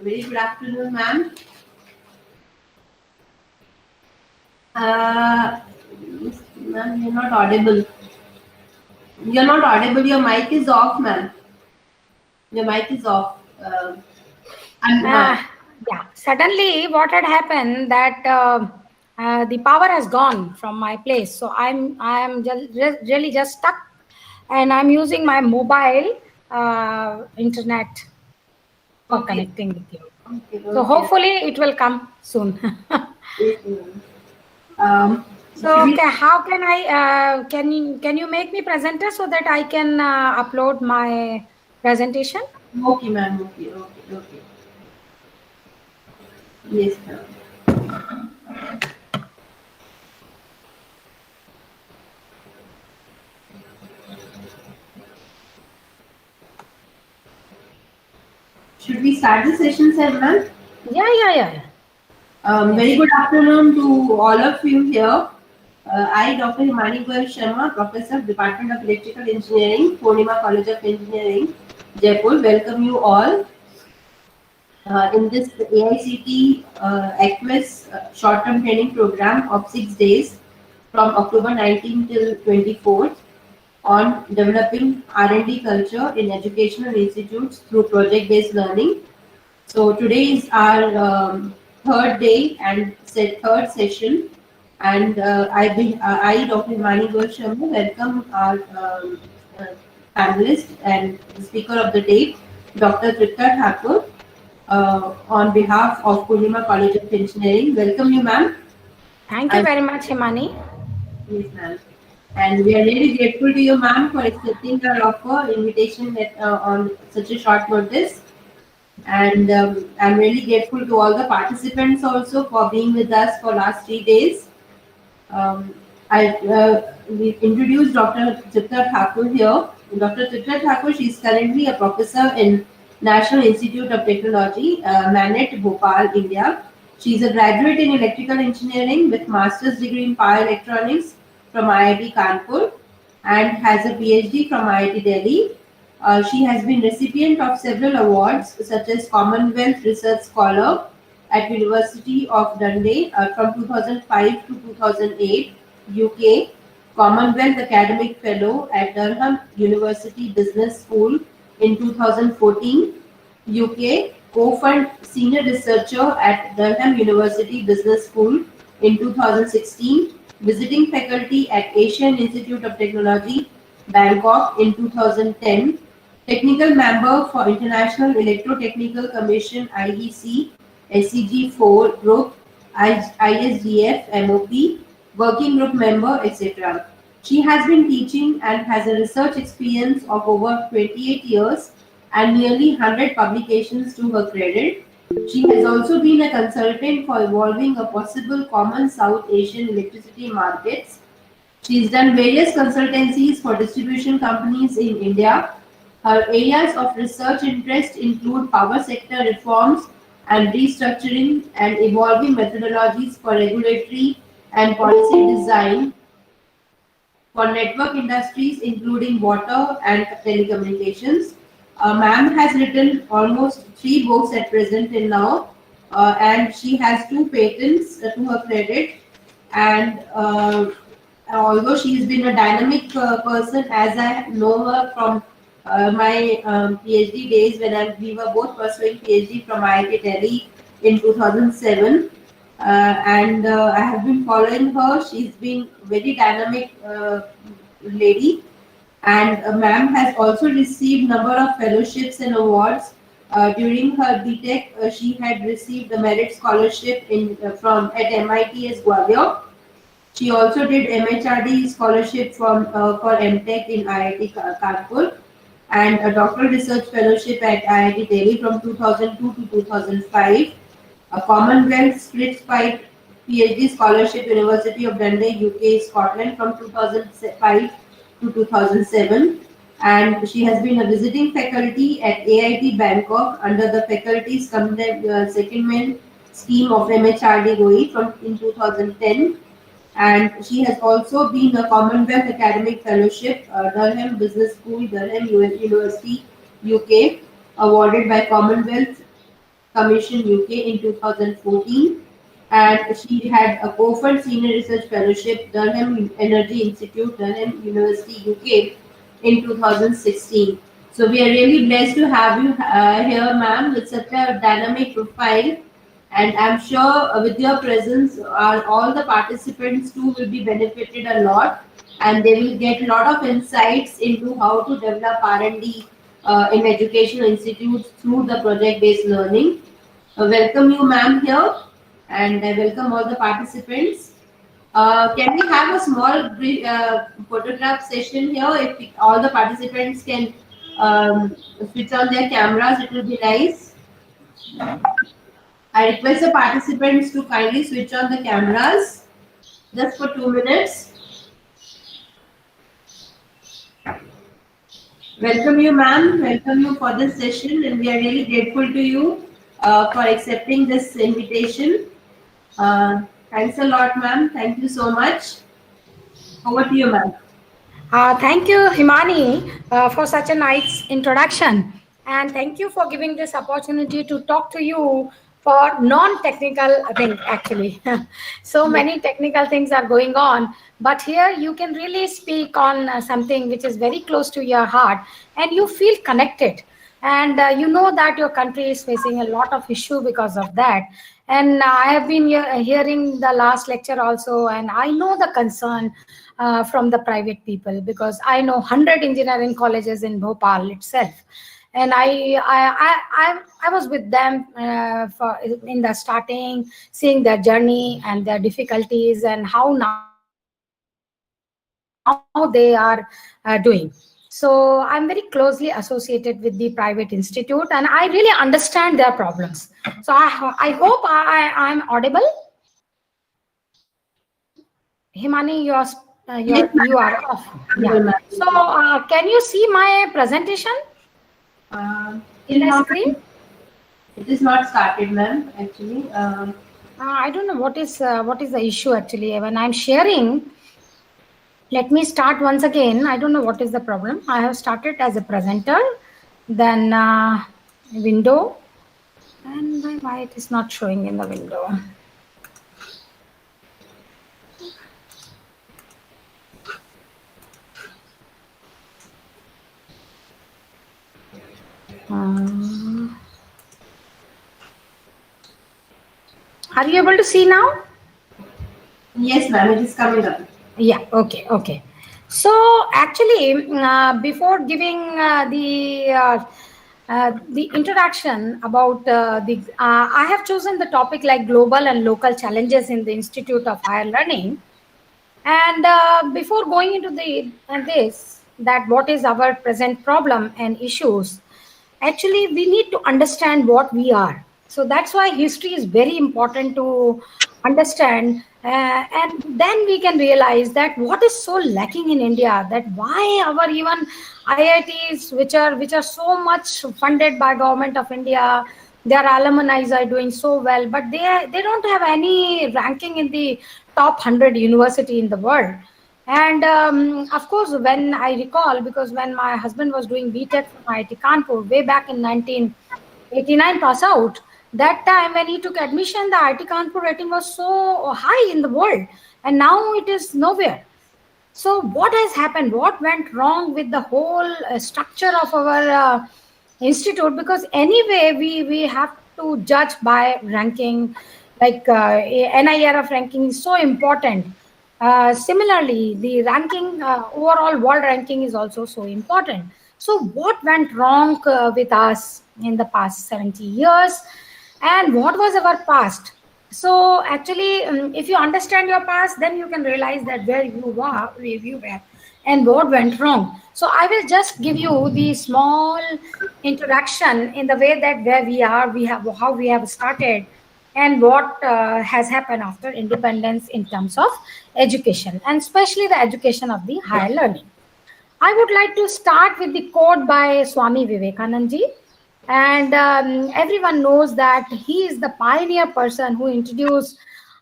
Very good afternoon, ma'am. Ma'am, you're not audible. You're not audible. Your mic is off, ma'am. Your mic is off. Yeah, suddenly what had happened that the power has gone from my place, so I'm really just stuck, and I'm using my mobile internet for Okay. connecting with you. Okay. So hopefully it will come soon. Yes, ma'am. So okay, how can I can you make me presenter so that I can upload my presentation? Okay, ma'am. Okay. Yes, ma'am. Should we start the session, sir, ma'am? Yeah. Very good afternoon to all of you here. I, Dr. Himani Goyal Sharma, Professor, Department of Electrical Engineering, Poornima College of Engineering, Jaipur, welcome you all in this AICT Aquis short-term training program of 6 days from October 19 till 24th on developing R&D culture in educational institutes through project-based learning. So today is our third day and third session, and I, Dr. Himani Goyal Sharma, welcome our uh, panelist and the speaker of the day, Dr. Sttp Thakur, on behalf of Poornima College of Engineering. Welcome you, ma'am. Thank you very much, Himani. Yes, ma'am. And we are really grateful to you, ma'am, for accepting our offer invitation on such a short notice. And I'm really grateful to all the participants also for being with us for last 3 days. We introduced Dr. Sttp Thakur here. Dr. Sttp Thakur, she is currently a professor in National Institute of Technology, Manet, Bhopal, India. She is a graduate in electrical engineering with master's degree in power electronics from IIT Kanpur and has a PhD from IIT Delhi. She has been recipient of several awards such as Commonwealth Research Scholar at University of Dundee from 2005 to 2008, UK, Commonwealth Academic Fellow at Durham University Business School in 2014, UK, Co-Fund Senior Researcher at Durham University Business School in 2016, visiting faculty at Asian Institute of Technology, Bangkok in 2010, technical member for International Electrotechnical Commission IEC, SEG4 Group, ISDF, MOP, working group member, etc. She has been teaching and has a research experience of over 28 years and nearly 100 publications to her credit. She has also been a consultant for evolving a possible common South Asian electricity markets. She's done various consultancies for distribution companies in India. Her areas of research interest include power sector reforms and restructuring and evolving methodologies for regulatory and policy design for network industries including water and telecommunications. Ma'am has written almost 3 books at present till now, and she has 2 patents to her credit. And although she has been a dynamic person, as I know her from my PhD days when we were both pursuing PhD from IIT Delhi in 2007. And I have been following her. She's been very dynamic lady, and ma'am has also received number of fellowships and awards. During her BTech, she had received a merit scholarship from at MIT's Gwalior. She also did MHRD scholarship for MTech in IIT Kanpur and a doctoral research fellowship at IIT Delhi from 2002 to 2005. A Commonwealth Split Pipe PhD scholarship, University of Dundee, UK, Scotland from 2005 to 2007. And she has been a visiting faculty at AIT Bangkok under the faculty's secondment scheme of MHRD GOE in 2010. And she has also been a Commonwealth Academic Fellowship, Durham Business School, Durham University, UK, awarded by Commonwealth Commission UK in 2014, and she had a Beaufort Senior Research Fellowship, Durham Energy Institute, Durham University, UK in 2016. So we are really blessed to have you here, ma'am, with such a dynamic profile. And I'm sure with your presence, all the participants too will be benefited a lot, and they will get a lot of insights into how to develop R&D in educational institutes through the project-based learning. Welcome you, ma'am, here, and I welcome all the participants. Can we have a small photograph session here? If all the participants can switch on their cameras, it will be nice. I request the participants to kindly switch on the cameras just for 2 minutes. Welcome you, ma'am. Welcome you for this session, and we are really grateful to you for accepting this invitation. Thanks a lot, ma'am. Thank you so much. Over to you, ma'am. Thank you, Himani, for such a nice introduction. And thank you for giving this opportunity to talk to you for non-technical things, actually. So many technical things are going on, but here you can really speak on something which is very close to your heart, and you feel connected. And you know that your country is facing a lot of issue because of that. And I have been hearing the last lecture also, and I know the concern from the private people, because I know 100 engineering colleges in Bhopal itself, and I was with them for in the starting, seeing their journey and their difficulties, and how now they are doing. So I'm very closely associated with the private institute, and I really understand their problems. So I hope I'm audible. Himani, Yes, you are ma'am. off. Yeah. Audible, ma'am. So can you see my presentation in Till the now, screen? it is not started, ma'am. Actually, I don't know what is the issue actually when I'm sharing. Let me start once again. I don't know what is the problem. I have started as a presenter, then window, and why it is not showing in the window. Are you able to see now? yes, ma'am. It is coming up. Yeah, okay. So actually, before giving the introduction about I have chosen the topic like global and local challenges in the Institute of Higher Learning. And before going into the this, that what is our present problem and issues, actually we need to understand what we are. So that's why history is very important to understand, and then we can realize that what is so lacking in India, that why our even IITs, which are so much funded by government of India, their alumni are doing so well, but they don't have any ranking in the top 100 university in the world. And of course, when I recall, because when my husband was doing BTech from IIT Kanpur way back in 1989 pass out, that time when he took admission, the IIT Kanpur rating was so high in the world, and now it is nowhere. So what has happened? What went wrong with the whole structure of our institute? Because anyway, we have to judge by ranking, like NIRF ranking is so important. Similarly, the ranking, overall world ranking is also so important. So what went wrong with us in the past 70 years, and what was our past? So actually, if you understand your past, then you can realize that where you were, and what went wrong. So I will just give you the small introduction in the way that where we are, we have how we have started, and what has happened after independence in terms of education, and especially the education of the higher learning. I would like to start with the quote by Swami Vivekananda ji. And everyone knows that he is the pioneer person who introduced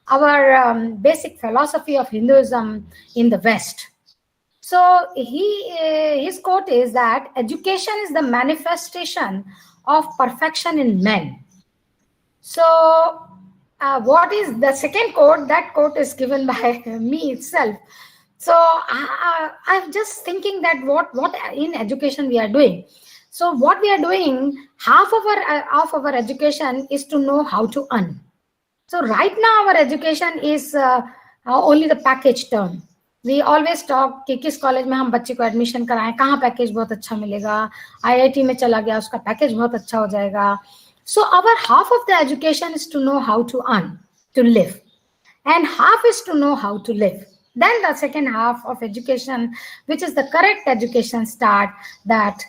our basic philosophy of Hinduism in the West. So his quote is that education is the manifestation of perfection in men. So what is the second quote? That quote is given by me itself. So I'm just thinking that what in education we are doing. So what we are doing, half of our education is to know how to earn. So right now our education is only the package term. We always talk कि किस college में हम बच्चे को admission कराएं, कहाँ package बहुत अच्छा मिलेगा, IIT में चला गया उसका पैकेज बहुत अच्छा हो जाएगा. So our half of the education is to know how to earn, to live, and half is to know how to live. Then the second half of education, which is the correct education start, that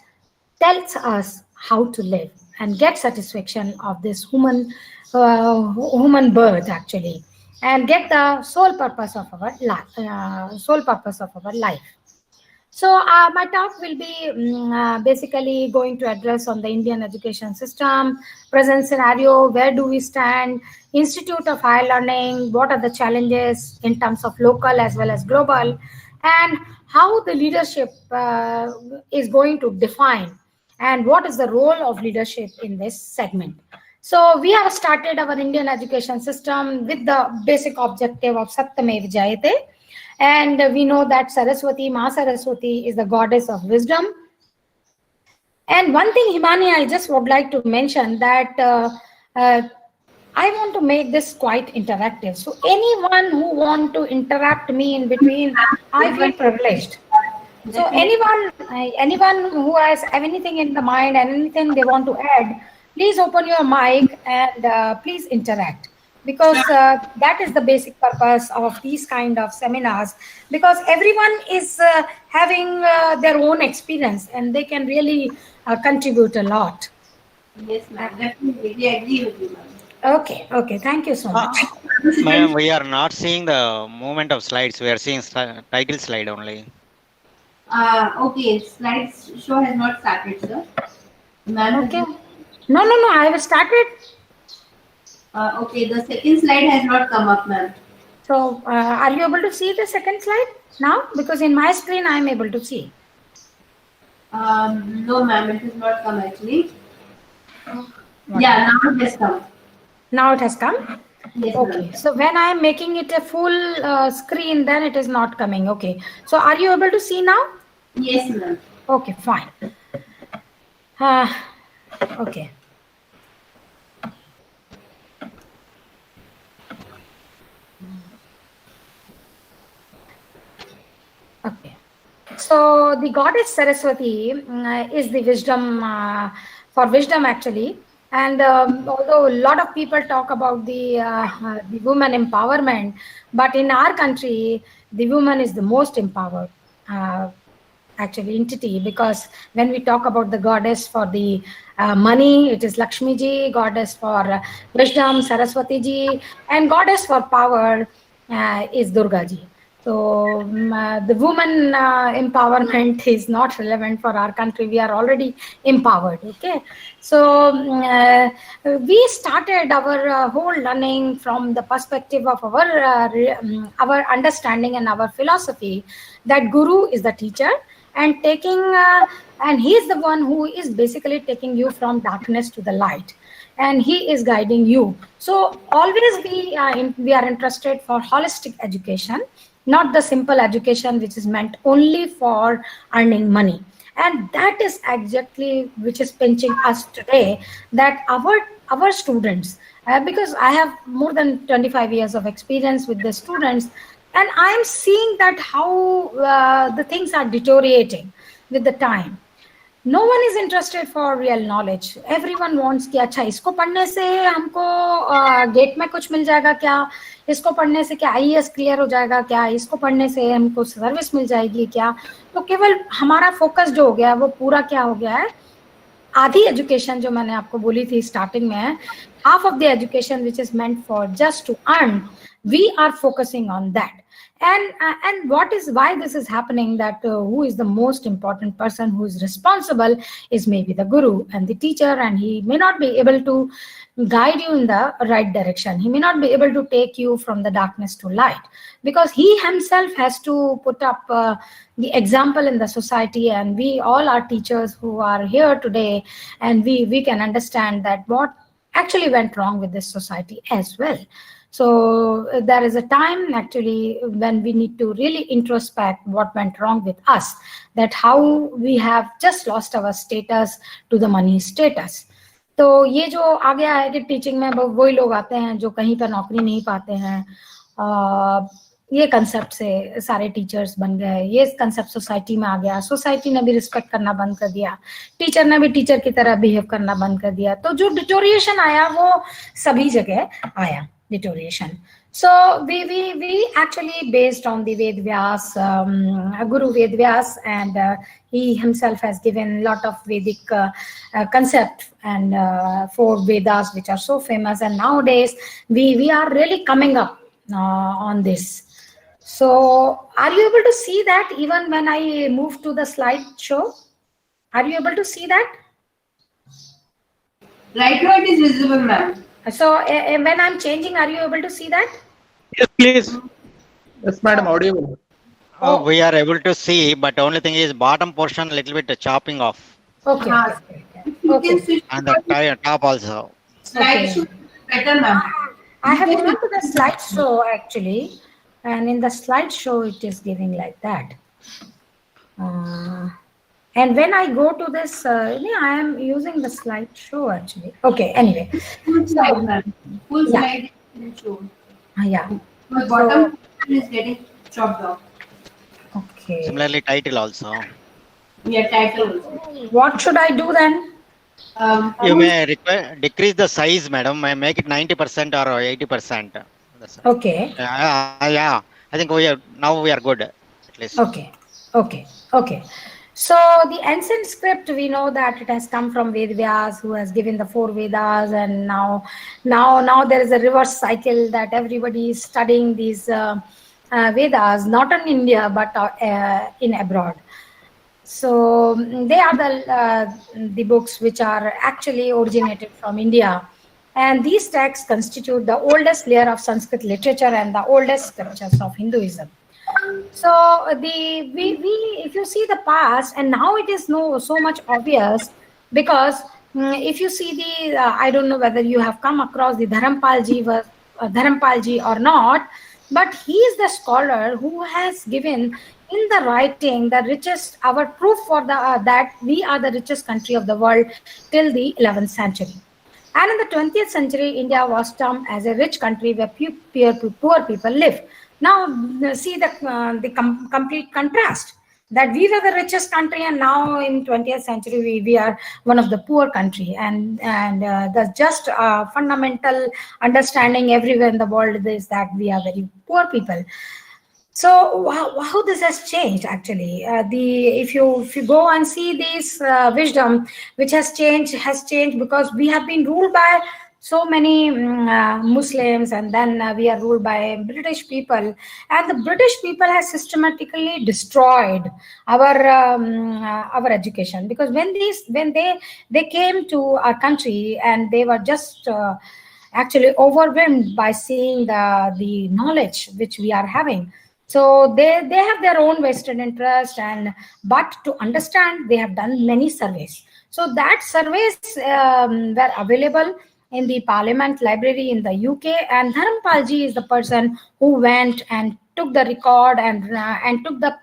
tells us how to live and get satisfaction of this human birth actually, and get the sole purpose of our life. So my talk will be basically going to address on the Indian education system, present scenario, where do we stand, Institute of Higher Learning, what are the challenges in terms of local as well as global, and how the leadership is going to define, and what is the role of leadership in this segment. So we have started our Indian education system with the basic objective of Satyamev Jayate. And we know that Saraswati, Ma Saraswati, is the goddess of wisdom. And one thing, Himani, I just would like to mention that I want to make this quite interactive. So anyone who want to interact me in between, I feel privileged. So anyone who has anything in the mind and anything they want to add, please open your mic and please interact. Because that is the basic purpose of these kind of seminars, because everyone is having their own experience and they can really contribute a lot. Yes, ma'am. Definitely. We agree with you, ma'am. Okay. Thank you so much. Ma'am, we are not seeing the movement of slides. We are seeing title slide only. Okay, slideshow has not started, sir. Ma'am. Okay. No. I have started. Okay, the second slide has not come up, ma'am. So, are you able to see the second slide now? Because in my screen, I am able to see. No, ma'am, it has not come actually. Yeah, now it has come. Now it has come? Yes, okay. Ma'am. So, when I am making it a full screen, then it is not coming. Okay. So, are you able to see now? Yes, ma'am. Okay, fine. Okay. Okay. So the goddess Saraswati is the wisdom, for wisdom actually. And although a lot of people talk about the woman empowerment, but in our country, the woman is the most empowered actually entity, because when we talk about the goddess for the money, it is Lakshmi ji, goddess for wisdom, Saraswati ji, and goddess for power is Durga ji. So the woman empowerment is not relevant for our country. We are already empowered. Okay. So we started our whole learning from the perspective of our understanding and our philosophy that Guru is the teacher, and and he is the one who is basically taking you from darkness to the light, and he is guiding you. So always we are interested for holistic education, not the simple education which is meant only for earning money. And that is exactly which is pinching us today, that our students, because I have more than 25 years of experience with the students, and I am seeing that how the things are deteriorating with the time. No one is interested for real knowledge. Everyone wants कि अच्छा इसको पढ़ने से हमको gate में कुछ मिल जाएगा क्या, इसको पढ़ने से क्या IAS क्लियर हो जाएगा क्या, इसको पढ़ने से हमको सर्विस मिल जाएगी क्या. तो केवल हमारा फोकस जो हो गया वो पूरा क्या हो गया है, आधी एजुकेशन जो मैंने आपको बोली थी स्टार्टिंग में, half of the education which is meant for just to earn, we are focusing on that. And what is why this is happening, that who is the most important person who is responsible is maybe the guru and the teacher, and he may not be able to guide you in the right direction. He may not be able to take you from the darkness to light, because he himself has to put up the example in the society. And we all are teachers who are here today, and we can understand that what actually went wrong with this society as well. So there is a time actually when we need to really introspect what went wrong with us, that how we have just lost our status to the money status. तो ये जो आ गया है कि teaching में वही लोग आते हैं जो कहीं पर नौकरी नहीं पाते हैं, ये कंसेप्ट से सारे टीचर्स बन गए, ये कंसेप्ट सोसाइटी में आ गया, सोसाइटी ने भी रिस्पेक्ट करना बंद कर दिया, टीचर ने भी टीचर की तरह बिहेव करना बंद कर दिया, तो जो डिटोरिएशन आया वो सभी जगह आया, deterioration. So we actually based on the Ved Vyas, Guru Ved Vyas, and he himself has given a lot of Vedic concept and 4 Vedas which are so famous, and nowadays we are really coming up on this. So are you able to see that even when I move to the slideshow? Are you able to see that? Right now it is visible, ma'am. So when I'm changing, are you able to see that? Yes, please. Yes, madam, audible. Oh, we are able to see, but the only thing is bottom portion little bit chopping off. Okay. You can switch And the top also. slide should be better, ma'am. I have gone to the slideshow actually, and in the slideshow it is giving like that. And when I go to this, I am using the slideshow actually. Okay, anyway. Full slide, ma'am. Full Yeah. slide is shown. Yeah. The bottom is getting chopped off. Okay. Similarly, title also. Yeah, title also. What should I do then? You may decrease the size, madam. May make it 90% or 80%. Okay. Yeah. I think now we are good, at least. Okay. So the ancient script, we know that it has come from Ved Vyas, who has given the 4 Vedas, and now there is a reverse cycle that everybody is studying these Vedas, not in India but in abroad. So they are the books which are actually originated from India, and these texts constitute the oldest layer of Sanskrit literature and the oldest scriptures of Hinduism. So if you see the past, and now it is so much obvious, because if you see the I don't know whether you have come across the Dharampalji or not, but he is the scholar who has given in the writing the richest, our proof for the that we are the richest country of the world till the 11th century. And in the 20th century, India was termed as a rich country where poor people lived. Now see the complete contrast, that we were the richest country, and now in 20th century we are one of the poor country, and the just fundamental understanding everywhere in the world is that we are very poor people. So how this has changed actually. If you go and see this wisdom which has changed because we have been ruled by so many Muslims, and then we are ruled by British people, and the British people has systematically destroyed our education, because when they came to our country, and they were just actually overwhelmed by seeing the knowledge which we are having. So they have their own vested interest, but to understand, they have done many surveys. So that surveys were available in the Parliament Library in the UK, and Dharampalji is the person who went and took the record and took the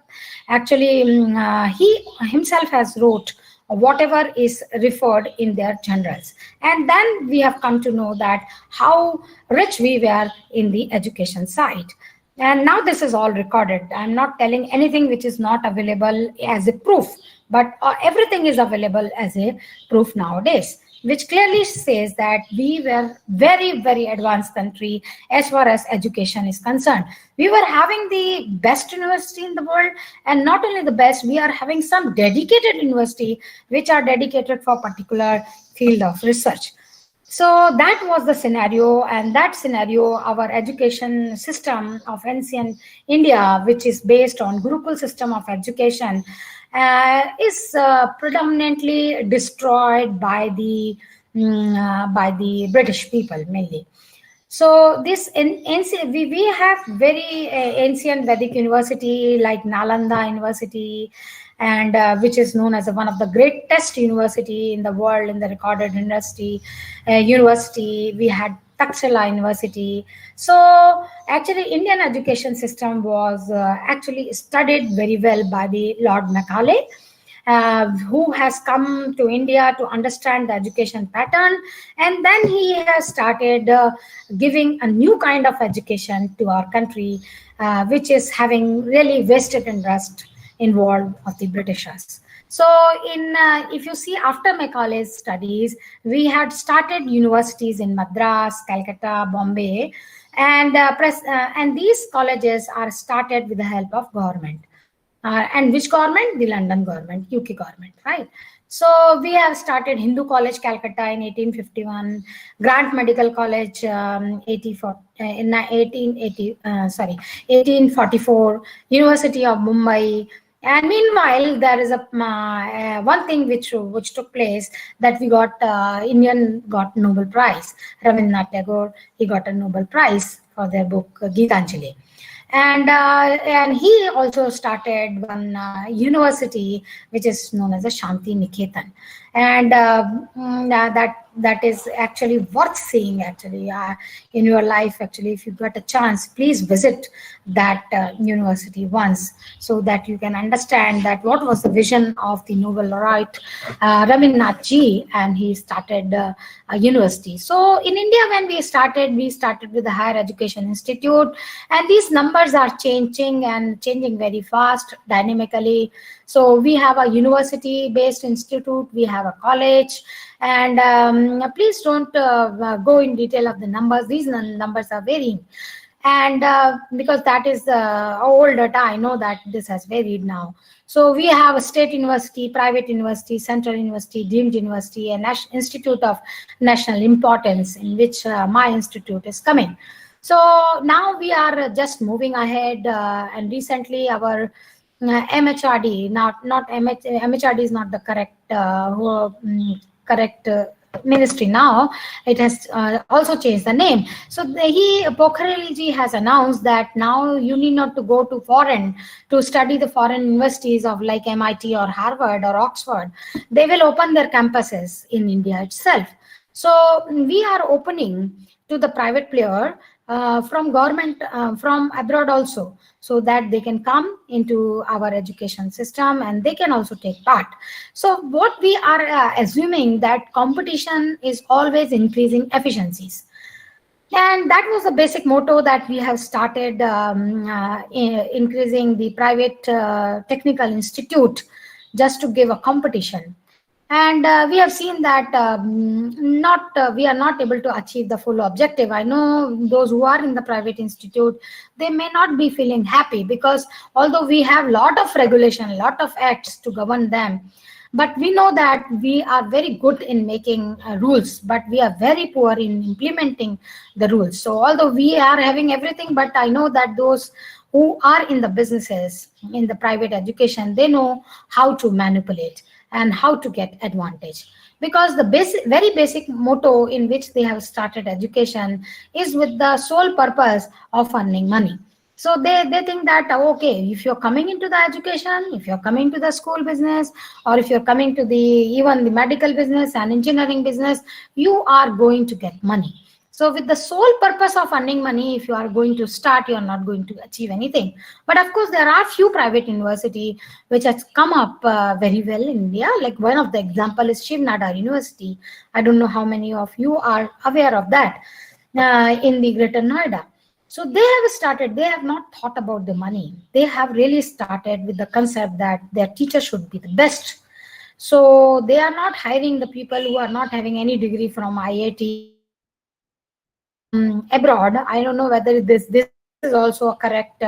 he himself has wrote whatever is referred in their journals. And then we have come to know that how rich we were in the education side. And now this is all recorded. I'm not telling anything which is not available as a proof, but everything is available as a proof nowadays, which clearly says that we were very, very advanced country as far as education is concerned. We were having the best university in the world, and not only the best, we are having some dedicated university which are dedicated for particular field of research. So that was the scenario, and that scenario, our education system of ancient India, which is based on Gurukul system of education, is predominantly destroyed by the British people mainly. So this we have very ancient Vedic university like Nalanda University, and which is known as one of the greatest university in the world in the recorded industry. University, we had Takshila University. So actually, Indian education system was actually studied very well by the Lord Macaulay, who has come to India to understand the education pattern, and then he has started giving a new kind of education to our country, which is having really vested interest involved of the Britishers. So if you see, after Macaulay's studies, we had started universities in Madras, Calcutta, Bombay, and these colleges are started with the help of government. And which government? The London government, UK government, right? So we have started Hindu College, Calcutta in 1851, Grant Medical College in 1844, University of Mumbai. And meanwhile, there is a one thing which took place, that we got Indian got Nobel Prize. Rabindranath Tagore, he got a Nobel Prize for their book Gitanjali. And he also started one university which is known as the Shanti Niketan, and that is actually worth seeing. Actually, in your life, actually, if you got a chance, please visit that university once, so that you can understand that what was the vision of the Nobel laureate Rabindranath ji, and he started a university. So in India, when we started with the Higher Education Institute, and these numbers are changing very fast, dynamically. So we have a university-based institute, we have a college, and please don't go in detail of the numbers. These numbers are varying, and because that is old data, I know that this has varied now. So we have a state university, private university, central university, deemed university, and institute of national importance, in which my institute is coming. So now we are just moving ahead, and recently our MHRD, MHRD is not the correct ministry now. It has also changed the name. So Pokharel ji has announced that now you need not to go to foreign to study the foreign universities of like MIT or Harvard or Oxford. They will open their campuses in India itself. So we are opening to the private player from government, from abroad also, so that they can come into our education system and they can also take part. So what we are assuming, that competition is always increasing efficiencies. And that was the basic motto that we have started increasing the private technical institute, just to give a competition. And we have seen that we are not able to achieve the full objective. I know those who are in the private institute, they may not be feeling happy, because although we have a lot of regulation, a lot of acts to govern them, but we know that we are very good in making rules, but we are very poor in implementing the rules. So although we are having everything, but I know that those who are in the businesses, in the private education, they know how to manipulate and how to get advantage, because the very basic motto in which they have started education is with the sole purpose of earning money. So they think that, okay, if you're coming into the education, if you're coming to the school business, or if you're coming to even the medical business and engineering business, you are going to get money. So with the sole purpose of earning money, if you are going to start, you are not going to achieve anything. But of course, there are few private universities which has come up very well in India. Like one of the example is Shiv Nadar University. I don't know how many of you are aware of that in the Greater Noida. So they have started, they have not thought about the money. They have really started with the concept that their teacher should be the best. So they are not hiring the people who are not having any degree from IIT abroad. I don't know whether this is also a correct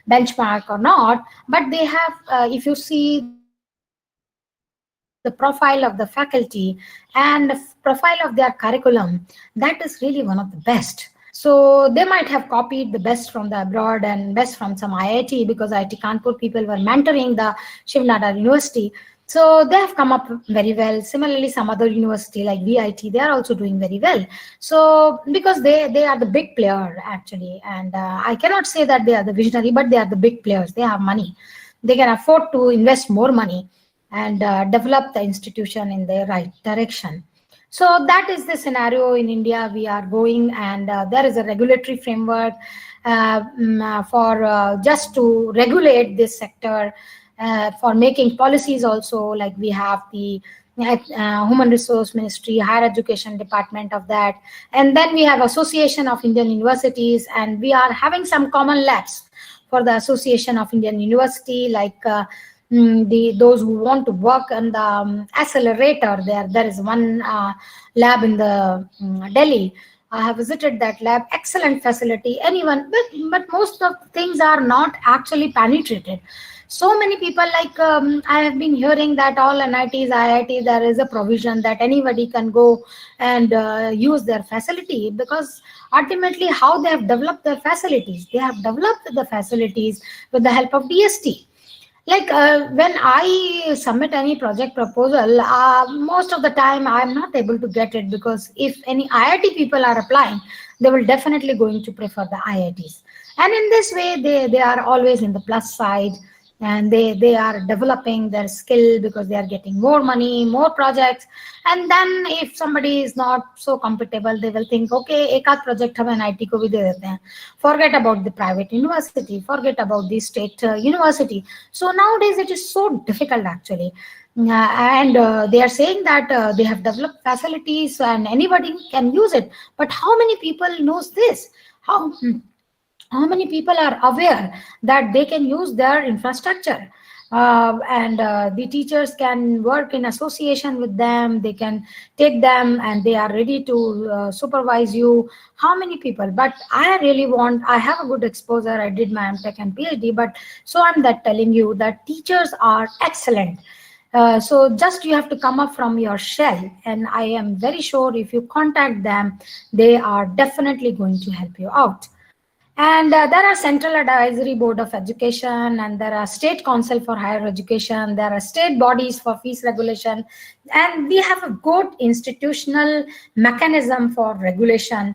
benchmark or not, but they have, if you see the profile of the faculty and the profile of their curriculum, that is really one of the best. So they might have copied the best from the abroad and best from some IIT, because IIT Kanpur people were mentoring the Shiv Nadar University. So they have come up very well. Similarly, some other university like VIT, they are also doing very well. So because they are the big player actually, and I cannot say that they are the visionary, but they are the big players. They have money. they can afford to invest more money and develop the institution in the right direction. So that is the scenario in India we are going, and there is a regulatory framework for just to regulate this sector, for making policies also. Like we have the Human Resource Ministry, Higher Education Department of that, and then we have Association of Indian Universities, and we are having some common labs for the Association of Indian University, like those who want to work on the accelerator. There is one lab in the Delhi. I have visited that lab. Excellent facility. Anyone, but most of things are not actually penetrated. So many people, like I have been hearing that all NITs, IIT, there is a provision that anybody can go and use their facility, because ultimately how they have developed their facilities, they have developed the facilities with the help of DST. Like when I submit any project proposal, most of the time I'm not able to get it, because if any IIT people are applying, they will definitely going to prefer the IITs. And in this way, they are always in the plus side, and they are developing their skill because they are getting more money, more projects. And then if somebody is not so comfortable, they will think, okay, एक आध project हम NIT को भी दे देते हैं. Forget about the private university, forget about the state university. So nowadays it is so difficult actually. And they are saying that they have developed facilities and anybody can use it. But how many people knows this? How many people are aware that they can use their infrastructure, and the teachers can work in association with them, they can take them and they are ready to supervise you? How many people? But I really want, I have a good exposure, I did my MTech and PhD, but so I'm that telling you that teachers are excellent. So just you have to come up from your shell, and I am very sure if you contact them, they are definitely going to help you out. And there are Central Advisory Board of Education, and there are State Council for Higher Education, there are state bodies for fees regulation, and we have a good institutional mechanism for regulation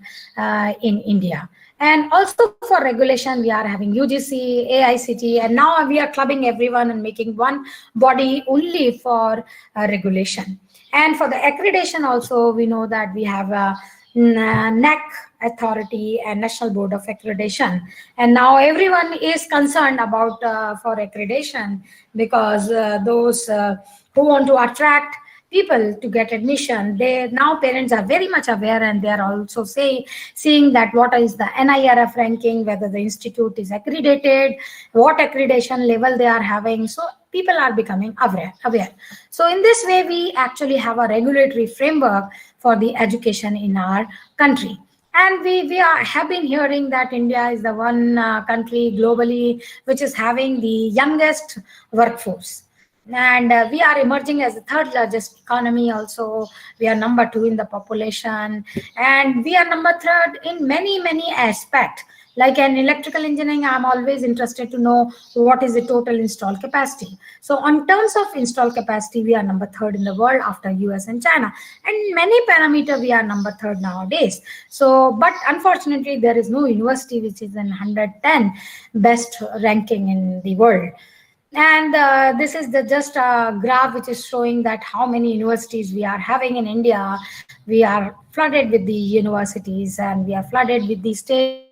in India. And also for regulation, we are having UGC, AICT, and now we are clubbing everyone and making one body only for regulation. And for the accreditation also, we know that we have a NAC authority and National Board of Accreditation, and now everyone is concerned about for accreditation, because those who want to attract people to get admission, they now parents are very much aware, and they are also seeing that what is the NIRF ranking, whether the institute is accredited, what accreditation level they are having. So people are becoming aware. So in this way, we actually have a regulatory framework for the education in our country. And we have been hearing that India is the one country globally which is having the youngest workforce. And we are emerging as the third largest economy also. We are number 2 in the population, and we are number 3rd in many aspects. Like in electrical engineering, I'm always interested to know what is the total installed capacity. So on terms of installed capacity, we are number 3rd in the world after US and China. And many parameters, we are number 3rd nowadays. So, but unfortunately, there is no university which is in 110 best ranking in the world. And this is just a graph which is showing that how many universities we are having in India. We are flooded with the universities, and we are flooded with the state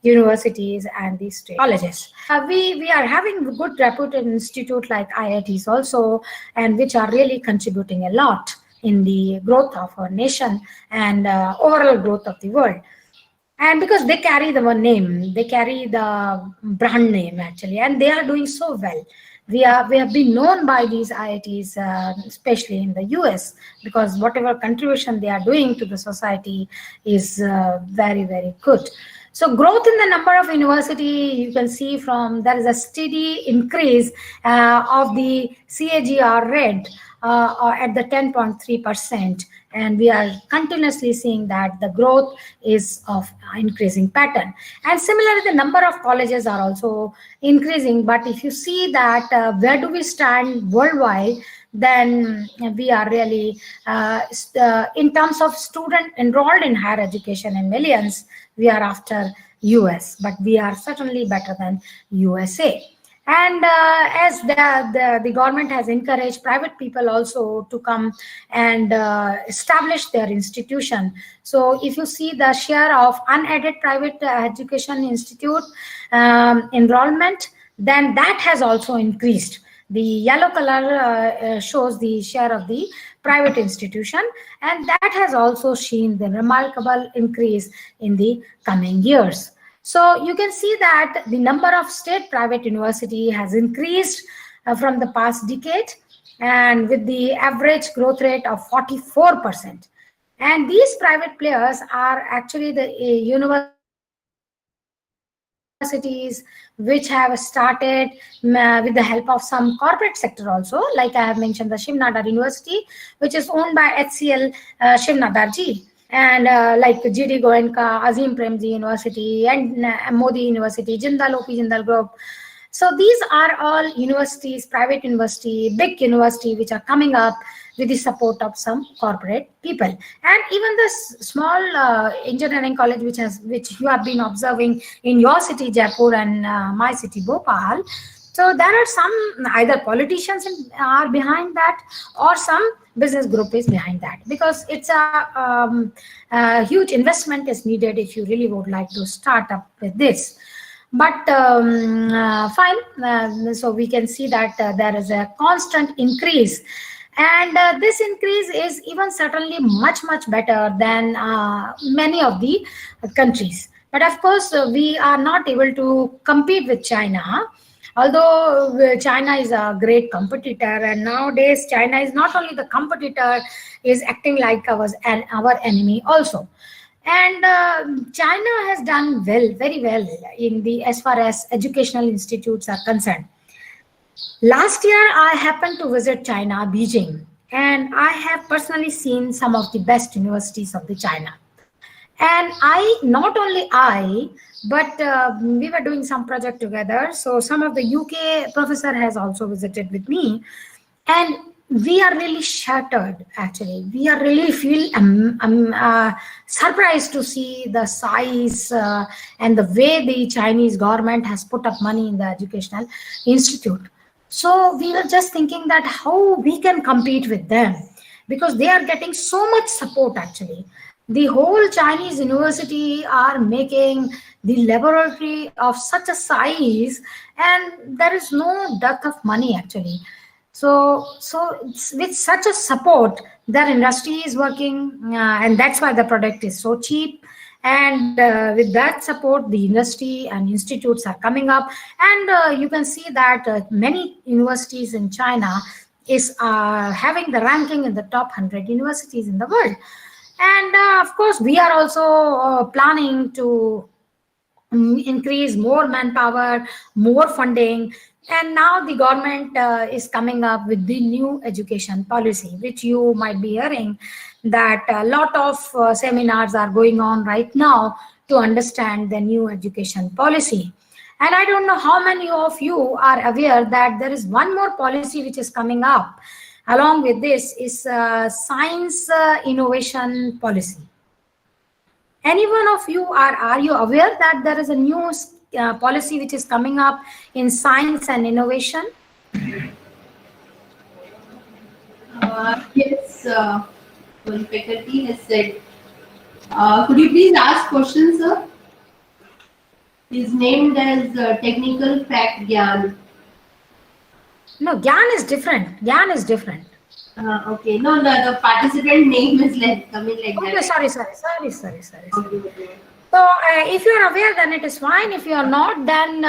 universities and the state colleges. We are having good reputed institute like IITs also, and which are really contributing a lot in the growth of our nation and overall growth of the world. And because they carry the one name, they carry the brand name actually, and they are doing so well. We have been known by these IITs, especially in the US, because whatever contribution they are doing to the society is very good. So growth in the number of university, you can see from there is a steady increase of the CAGR rate at the 10.3%. And we are continuously seeing that the growth is of increasing pattern. And similarly, the number of colleges are also increasing. But if you see that where do we stand worldwide, then we are really, in terms of student enrolled in higher education in millions, we are after US, but we are certainly better than USA. And as the government has encouraged private people also to come and establish their institution. So if you see the share of unaided private education institute enrollment, then that has also increased. The yellow color shows the share of the private institution, and that has also seen the remarkable increase in the coming years. So you can see that the number of state private university has increased from the past decade, and with the average growth rate of 44%. And these private players are actually the universities which have started with the help of some corporate sector also, like I have mentioned the Shiv Nadar University, which is owned by HCL Shiv Nadarji, and like GD Goenka, Azim Premji University, and Modi University, Jindal OP Jindal Group. So these are all universities, private university, big university, which are coming up with the support of some corporate people. And even this small engineering college, which you have been observing in your city, Jaipur, and my city, Bhopal. So there are some either politicians are behind that, or some business group is behind that, because it's a huge investment is needed if you really would like to start up with this. But fine, so we can see that there is a constant increase, and this increase is even certainly much better than many of the countries. But of course, we are not able to compete with China, although China is a great competitor, and nowadays China is not only the competitor, is acting like our enemy also. And China has done well, very well, in the as far as educational institutes are concerned. Last year, I happened to visit China, Beijing, and I have personally seen some of the best universities of the China. And not only I, but we were doing some project together. So some of the UK professor has also visited with me, and we are really shattered. Actually, we are really feel surprised to see the size and the way the Chinese government has put up money in the educational institute. So we were just thinking that how we can compete with them, because they are getting so much support. Actually, the whole Chinese university are making the laboratory of such a size, and there is no dearth of money actually. So with such a support, their industry is working, and that's why the product is so cheap. And with that support, the industry and institutes are coming up, and you can see that many universities in China is having the ranking in the top 100 universities in the world. And of course, we are also planning to increase more manpower, more funding. And now the government is coming up with the new education policy, which you might be hearing that a lot of seminars are going on right now to understand the new education policy. And I don't know how many of you are aware that there is one more policy which is coming up along with this, is science innovation policy. Any one of you, are you aware that there is a new policy which is coming up in science and innovation? Yes, one faculty has said. Could you please ask questions, sir? Is named as technical fact Gyan. No, Gyan is different. Gyan is different. Okay, no, the participant name is like coming like Okay, that. sorry. Okay. So if you are aware, then it is fine. If you are not, then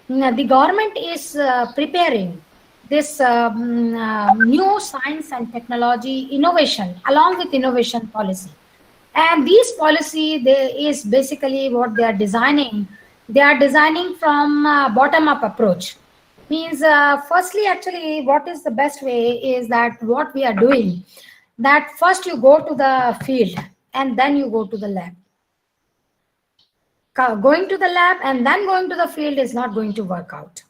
the government is preparing this new science and technology innovation along with innovation policy. And this policy is basically what they are designing. They are designing from bottom-up approach. Means firstly, actually, what is the best way is that what we are doing, that first you go to the field and then you go to the lab. Going to the lab and then going to the field is not going to work out.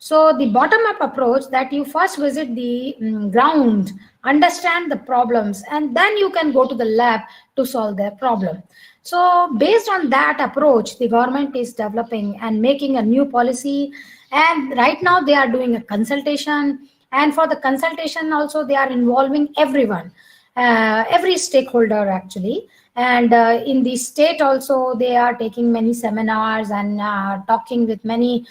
So the bottom-up approach, that you first visit the ground, understand the problems, and then you can go to the lab to solve their problem. So based on that approach, the government is developing and making a new policy. And right now they are doing a consultation. And for the consultation also, they are involving everyone, every stakeholder actually. And in the state also, they are taking many seminars and talking with many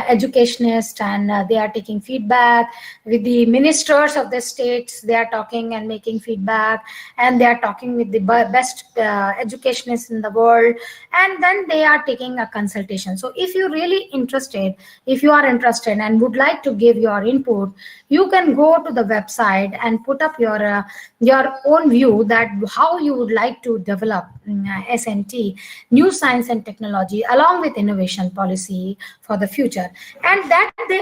educationists, and they are taking feedback with the ministers of the states. They are talking and making feedback, and they are talking with the best educationists in the world, and then they are taking a consultation. So if you are interested and would like to give your input, you can go to the website and put up your own view, that how you would like to develop SNT, new science and technology, along with innovation policy for the future. And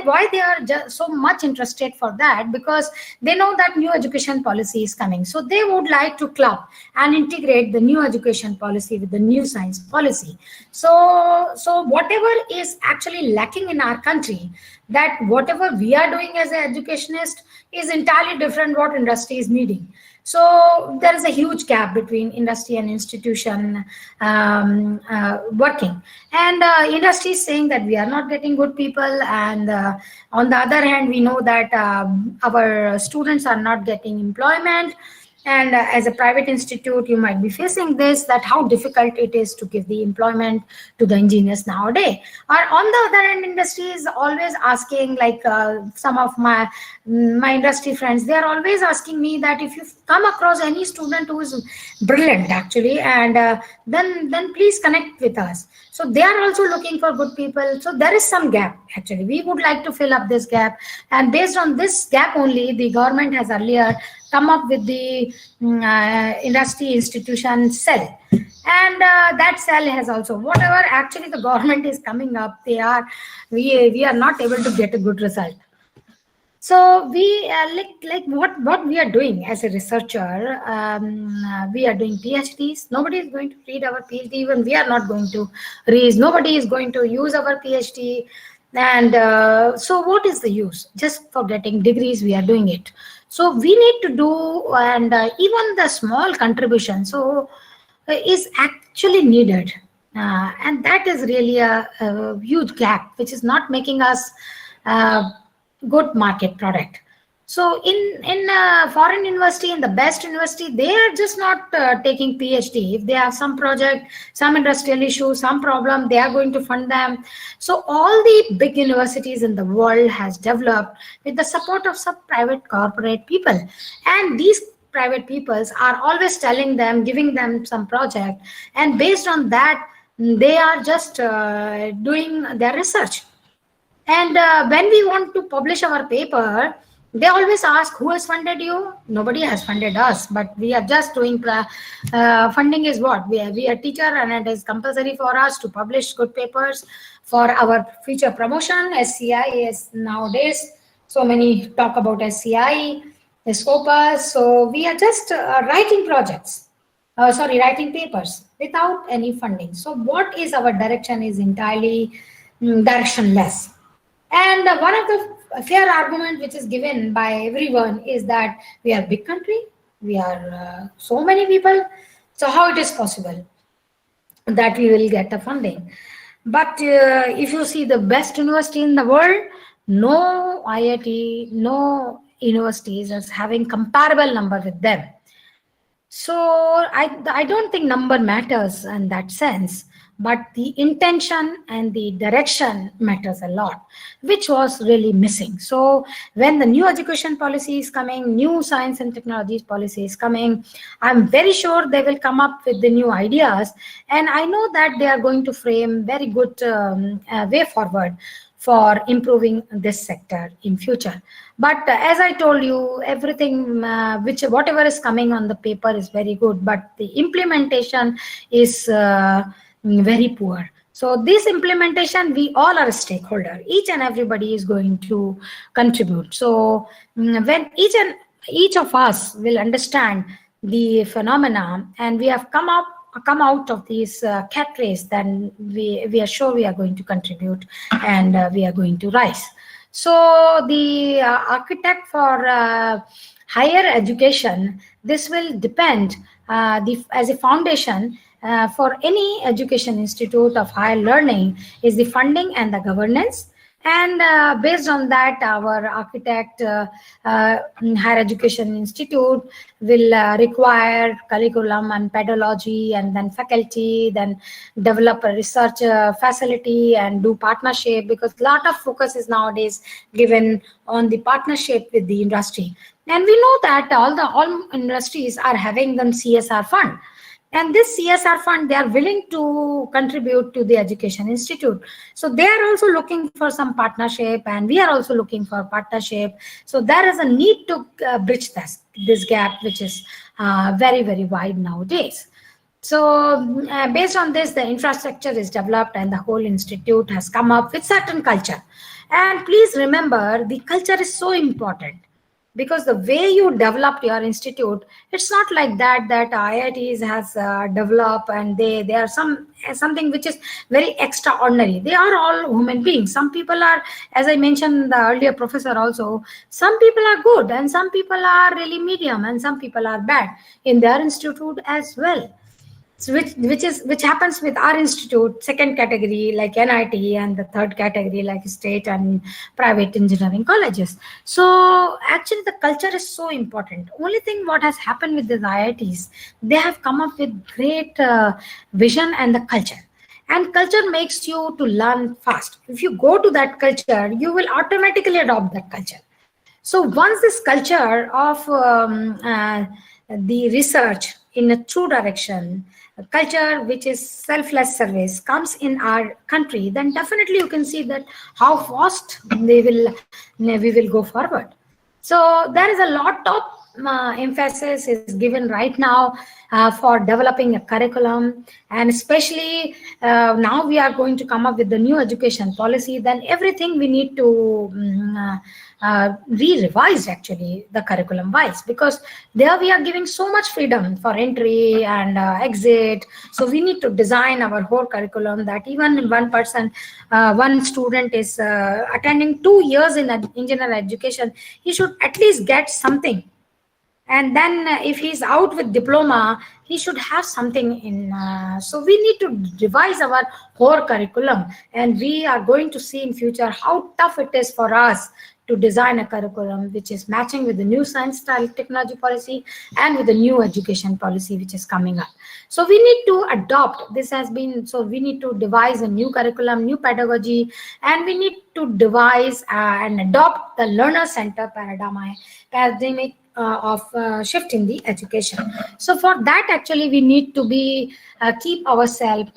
why they are so much interested for that, because they know that new education policy is coming. So they would like to club and integrate the new education policy with the new science policy. So whatever is actually lacking in our country, that whatever we are doing as an educationist is entirely different what industry is needing. So there is a huge gap between industry and institution working. And industry is saying that we are not getting good people. And on the other hand, we know that our students are not getting employment. And as a private institute, you might be facing this, that how difficult it is to give the employment to the engineers nowadays. Or on the other hand, industry is always asking, like some of my industry friends, they are always asking me that if you come across any student who is brilliant actually, and then please connect with us. So they are also looking for good people. So there is some gap actually. We would like to fill up this gap. And based on this gap only, the government has earlier come up with the industry institution cell. And that cell has also, whatever actually the government is coming up, we are not able to get a good result. So we like what we are doing as a researcher, we are doing PhDs. Nobody is going to read our PhD. Even we are not going to read. Nobody is going to use our PhD. And so what is the use? Just for getting degrees, we are doing it. So we need to do, and even the small contribution is actually needed. And that is really a huge gap, which is not making us good market product. So in foreign university, in the best university, they are just not taking PhD. If they have some project, some industrial issue, some problem, they are going to fund them. So all the big universities in the world has developed with the support of some private corporate people. And these private peoples are always telling them, giving them some project. And based on that, they are just doing their research. And when we want to publish our paper, they always ask, who has funded you? Nobody has funded us, but we are just doing funding is what? We are teacher, and it is compulsory for us to publish good papers for our future promotion. SCI is nowadays, so many talk about SCI, Scopus. So we are just writing papers without any funding. So what is our direction is entirely directionless. And one of the fair argument which is given by everyone is that we are a big country, we are so many people, so how it is possible that we will get the funding? But if you see the best university in the world, no IIT, no universities is having comparable number with them. So I don't think number matters in that sense. But the intention and the direction matters a lot, which was really missing. So when the new education policy is coming, new science and technologies policy is coming, I'm very sure they will come up with the new ideas. And I know that they are going to frame very good way forward for improving this sector in future. But as I told you, everything, whatever is coming on the paper is very good, but the implementation is very poor. So this implementation, we all are a stakeholder. Each and everybody is going to contribute. So when each of us will understand the phenomena, and we have come up come out of these cat race, then we are sure we are going to contribute, and we are going to rise. So the architect for higher education, this will depend as a foundation for any education institute of higher learning is the funding and the governance. And based on that, our architect higher education institute will require curriculum and pedagogy, and then faculty, then develop a research facility and do partnership, because a lot of focus is nowadays given on the partnership with the industry. And we know that all industries are having them CSR fund. And this CSR fund, they are willing to contribute to the education institute. So they are also looking for some partnership, and we are also looking for partnership. So there is a need to bridge this gap, which is very, very wide nowadays. So based on this, the infrastructure is developed, and the whole institute has come up with certain culture. And please remember, the culture is so important. Because the way you developed your institute, it's not like that IITs has developed and they are something which is very extraordinary. They are all human beings. Some people are, as I mentioned the earlier professor also, some people are good and some people are really medium and some people are bad in their institute as well. So which happens with our institute, second category like NIT, and the third category like state and private engineering colleges. So actually the culture is so important. Only thing what has happened with these IITs, they have come up with great vision and the culture. And culture makes you to learn fast. If you go to that culture, you will automatically adopt that culture. So once this culture of the research in a true direction, a culture which is selfless service comes in our country, then definitely you can see that how fast we will go forward. So there is a lot of emphasis is given right now for developing a curriculum, and especially now we are going to come up with the new education policy. Then everything we need to re-revise actually the curriculum wise, because there we are giving so much freedom for entry and exit. So we need to design our whole curriculum that even one student is attending 2 years in engineering education, he should at least get something. And then if he's out with diploma, he should have something in. So we need to revise our whole curriculum, and we are going to see in future how tough it is for us to design a curriculum which is matching with the new science technology policy and with the new education policy which is coming up. So we need to adopt, so we need to devise a new curriculum, new pedagogy, and we need to devise and adopt the learner-centered paradigm of shift in the education. So for that, actually, we need to be keep ourselves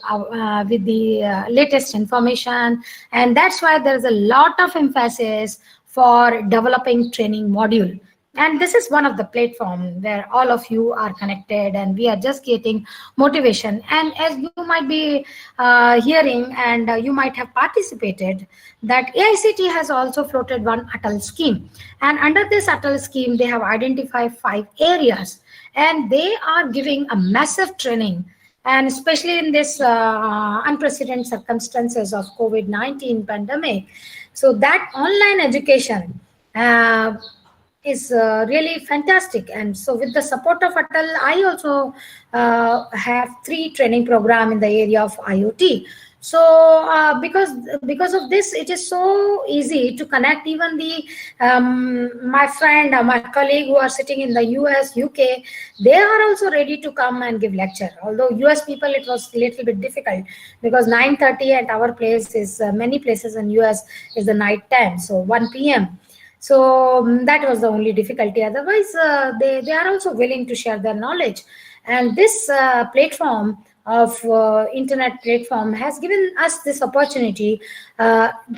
with the latest information, and that's why there is a lot of emphasis for developing training module. And this is one of the platform where all of you are connected, and we are just getting motivation. And as you might be hearing, and you might have participated, that AICT has also floated one Atal scheme. And under this Atal scheme, they have identified 5 areas, and they are giving a massive training. And especially in this unprecedented circumstances of COVID-19 pandemic. So that online education is really fantastic. And so with the support of Atal, I also have 3 training programs in the area of IoT. So because of this, it is so easy to connect. Even the my friend, my colleague who are sitting in the US, UK, they are also ready to come and give lecture. Although US people, it was a little bit difficult because 9:30 at our place is many places in US is the night time, so 1 p.m. So that was the only difficulty. Otherwise, they are also willing to share their knowledge. And this platform of internet platform has given us this opportunity.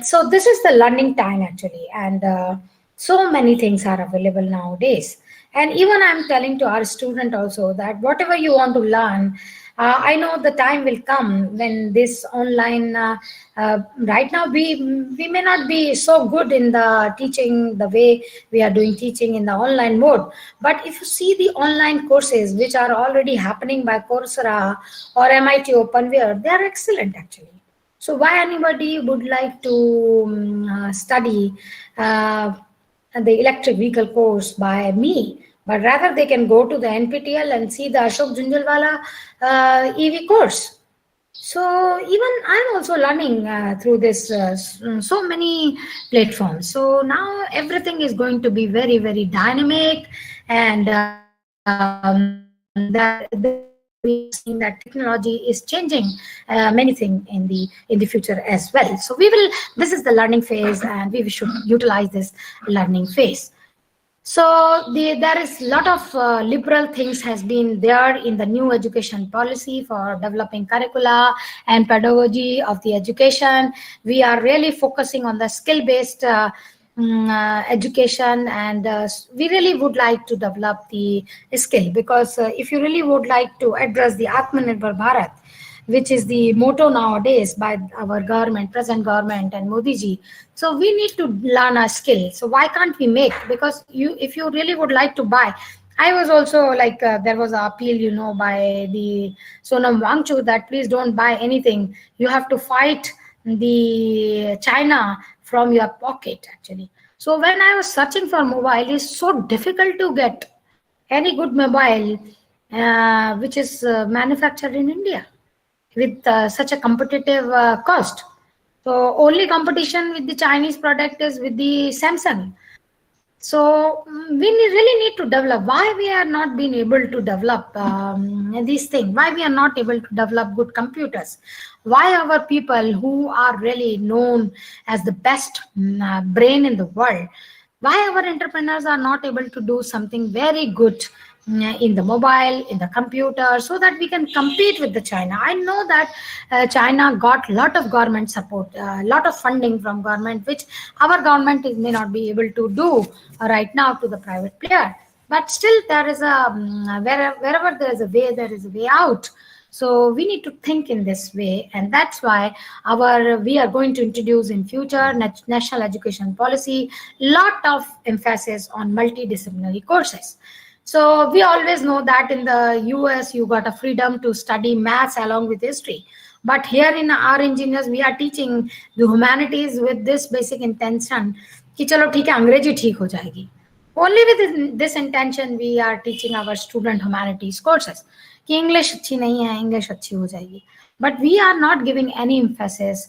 So this is the learning time actually. And so many things are available nowadays. And even I'm telling to our student also that whatever you want to learn, I know the time will come when this online, right now we may not be so good in the teaching the way we are doing teaching in the online mode. But if you see the online courses which are already happening by Coursera or MIT Openware, they are excellent actually. So why anybody would like to study the electric vehicle course by me, but rather they can go to the NPTEL and see the Ashok Junjalwala EV course. So even I'm also learning through this so many platforms. So now everything is going to be very, very dynamic, and that we are seeing that technology is changing many things in the future as well. So we will. This is the learning phase, and we should utilize this learning phase. So there is a lot of liberal things has been there in the new education policy for developing curricula and pedagogy of the education. We are really focusing on the skill-based education, and we really would like to develop the skill, because if you really would like to address the Atmanirbhar Bharat, which is the motto nowadays by our government, present government and Modi ji. So we need to learn a skill. So why can't we make? Because if you really would like to buy, I was also like, there was an appeal, by the Sonam Wangchu that please don't buy anything. You have to fight the China from your pocket actually. So when I was searching for mobile, it's so difficult to get any good mobile which is manufactured in India with such a competitive cost. So only competition with the Chinese product is with the Samsung. So we really need to develop. Why we are not being able to develop these things? Why we are not able to develop good computers? Why our people who are really known as the best brain in the world, why our entrepreneurs are not able to do something very good in the mobile, in the computer, so that we can compete with the China? I know that China got a lot of government support, a lot of funding from government, which our government may not be able to do right now to the private player. But still, there is a wherever there is a way out. So we need to think in this way, and that's why we are going to introduce in future national education policy lot of emphasis on multidisciplinary courses. So we always know that in the US you got a freedom to study maths along with history. But here in our engineers, we are teaching the humanities with this basic intention कि चलो ठीक है अंग्रेजी ठीक हो जाएगी. Only with this intention we are teaching our student humanities courses कि English अच्छी नहीं है, English अच्छी हो जाएगी. But we are not giving any emphasis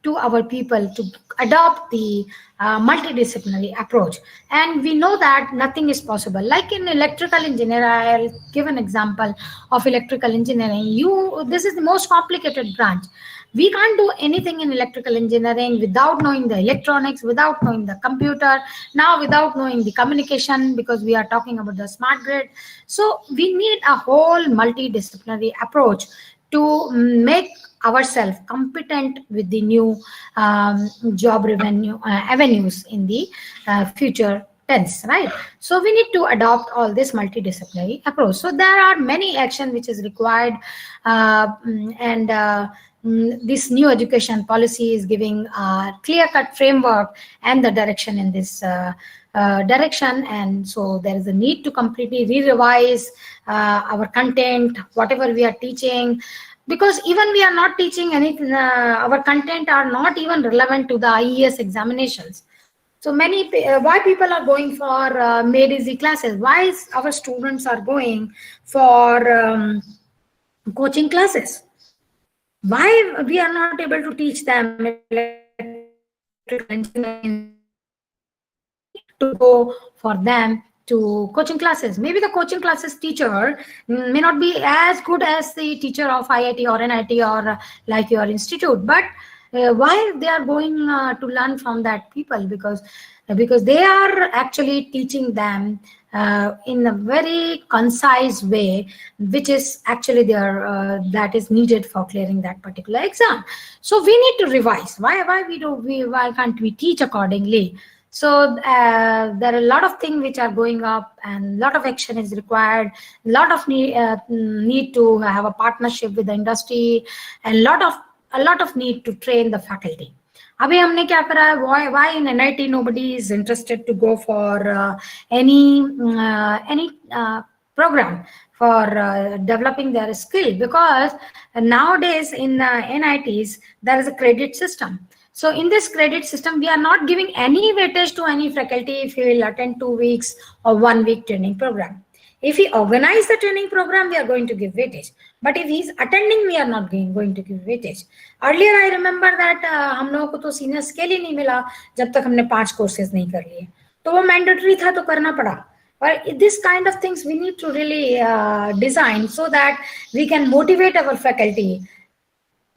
to our people to adopt the multidisciplinary approach. And we know that nothing is possible. Like in electrical engineering, I'll give an example of electrical engineering. This is the most complicated branch. We can't do anything in electrical engineering without knowing the electronics, without knowing the computer, now without knowing the communication, because we are talking about the smart grid. So we need a whole multidisciplinary approach to make ourselves competent with the new job avenues in the future tense, right? So we need to adopt all this multidisciplinary approach. So there are many actions which is required, and this new education policy is giving a clear-cut framework and the direction in this direction. And so there is a need to completely re-revise our content, whatever we are teaching, because even we are not teaching anything, our content are not even relevant to the IES examinations. So why people are going for made easy classes? Why our students are going for coaching classes? Why we are not able to teach them to go for them to coaching classes? Maybe the coaching classes teacher may not be as good as the teacher of IIT or NIT or like your institute, but why they are going to learn from that people? Because they are actually teaching them in a very concise way, which is actually that is needed for clearing that particular exam. So we need to revise. Why can't we teach accordingly? So there are a lot of things which are going up, and a lot of action is required. A lot of need to have a partnership with the industry, and a lot of need to train the faculty. अभी हमने क्या करा है? Why in NIT nobody is interested to go for any program for developing their skill? Because nowadays in NITs there is a credit system. So in this credit system, we are not giving any weightage to any faculty if he will attend 2 weeks or 1 week training program. If he organize the training program, we are going to give weightage. But if he is attending, we are not going to give weightage. Earlier, I remember that हम लोगों को तो senior scale ही नहीं मिला जब तक हमने 5 courses नहीं कर लिए. तो वो mandatory था तो करना पड़ा. But this kind of things we need to really design so that we can motivate our faculty.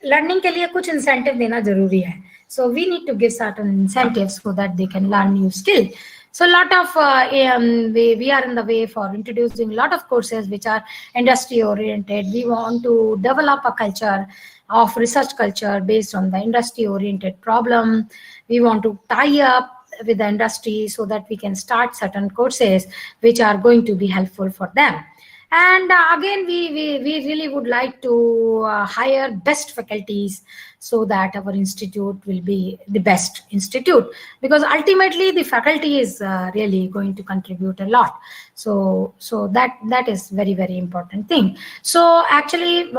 Learning के लिए कुछ incentive देना जरूरी है. So we need to give certain incentives so that they can learn new skill. So a lot of we are in the way for introducing a lot of courses which are industry oriented. We want to develop a culture of research culture based on the industry oriented problem. We want to tie up with the industry so that we can start certain courses which are going to be helpful for them. And again, we really would like to hire best faculties so that our institute will be the best institute, because ultimately the faculty is really going to contribute a lot. So that is very, very important thing. So actually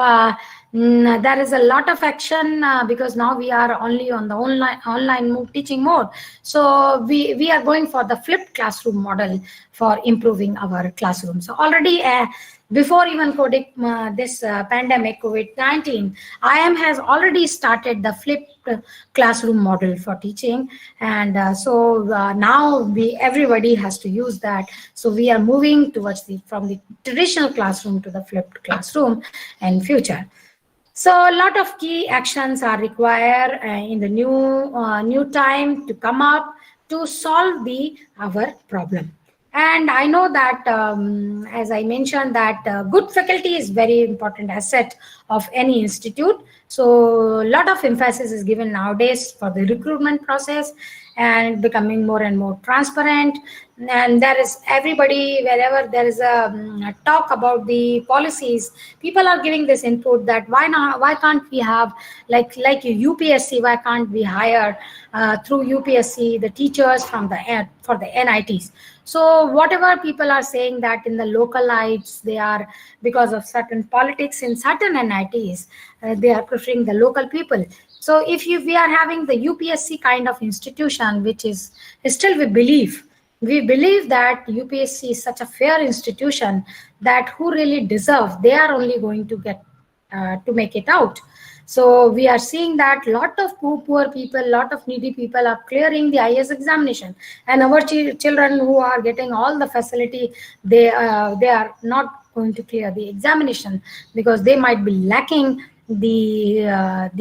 there is a lot of action because now we are only on the online teaching mode. So we are going for the flipped classroom model for improving our classroom. So already before even this pandemic COVID-19, IIM has already started the flipped classroom model for teaching, and now everybody has to use that. So we are moving towards from the traditional classroom to the flipped classroom in future. So a lot of key actions are required in the new time to come up to solve our problem. And I know that, as I mentioned, that good faculty is very important asset of any institute. So a lot of emphasis is given nowadays for the recruitment process and becoming more and more transparent. And there is everybody, wherever there is a talk about the policies, people are giving this input that why can't we have like UPSC, why can't we hire through UPSC the teachers for the NITs? So whatever people are saying that in the localites, they are, because of certain politics in certain NITs, they are preferring the local people. So if we are having the UPSC kind of institution, which is still we believe that UPSC is such a fair institution that who really deserve, they are only going to get to make it out. So we are seeing that lot of poor people, lot of needy people are clearing the IAS examination, and our children who are getting all the facility, they are not going to clear the examination because they might be lacking the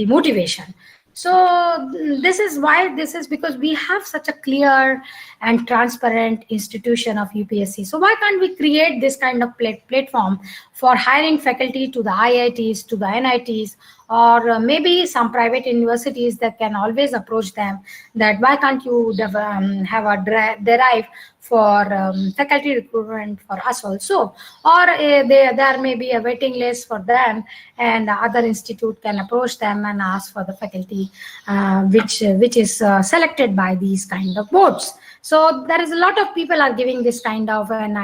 motivation. So this is because we have such a clear and transparent institution of UPSC. So why can't we create this kind of platform for hiring faculty to the IITs, to the NITs, or maybe some private universities that can always approach them that why can't you have a derive for faculty recruitment for us also, or there may be a waiting list for them and other institute can approach them and ask for the faculty which is selected by these kind of boards. So there is a lot of people are giving this kind of, and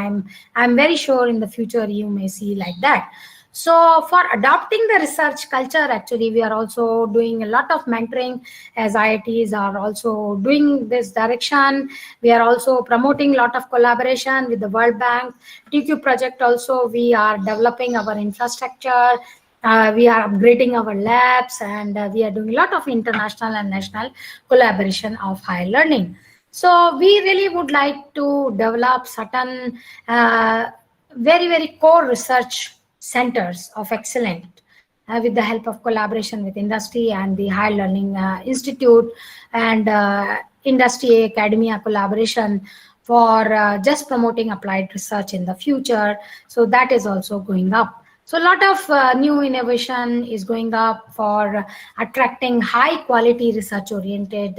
I'm very sure in the future you may see like that. So for adopting the research culture, actually, we are also doing a lot of mentoring as IITs are also doing this direction. We are also promoting a lot of collaboration with the World Bank. TQ project also, we are developing our infrastructure. We are upgrading our labs, and we are doing a lot of international and national collaboration of higher learning. So we really would like to develop certain very, very core research centers of excellence with the help of collaboration with industry and the higher learning institute and industry academia collaboration for just promoting applied research in the future. So that is also going up. So a lot of new innovation is going up for attracting high quality research oriented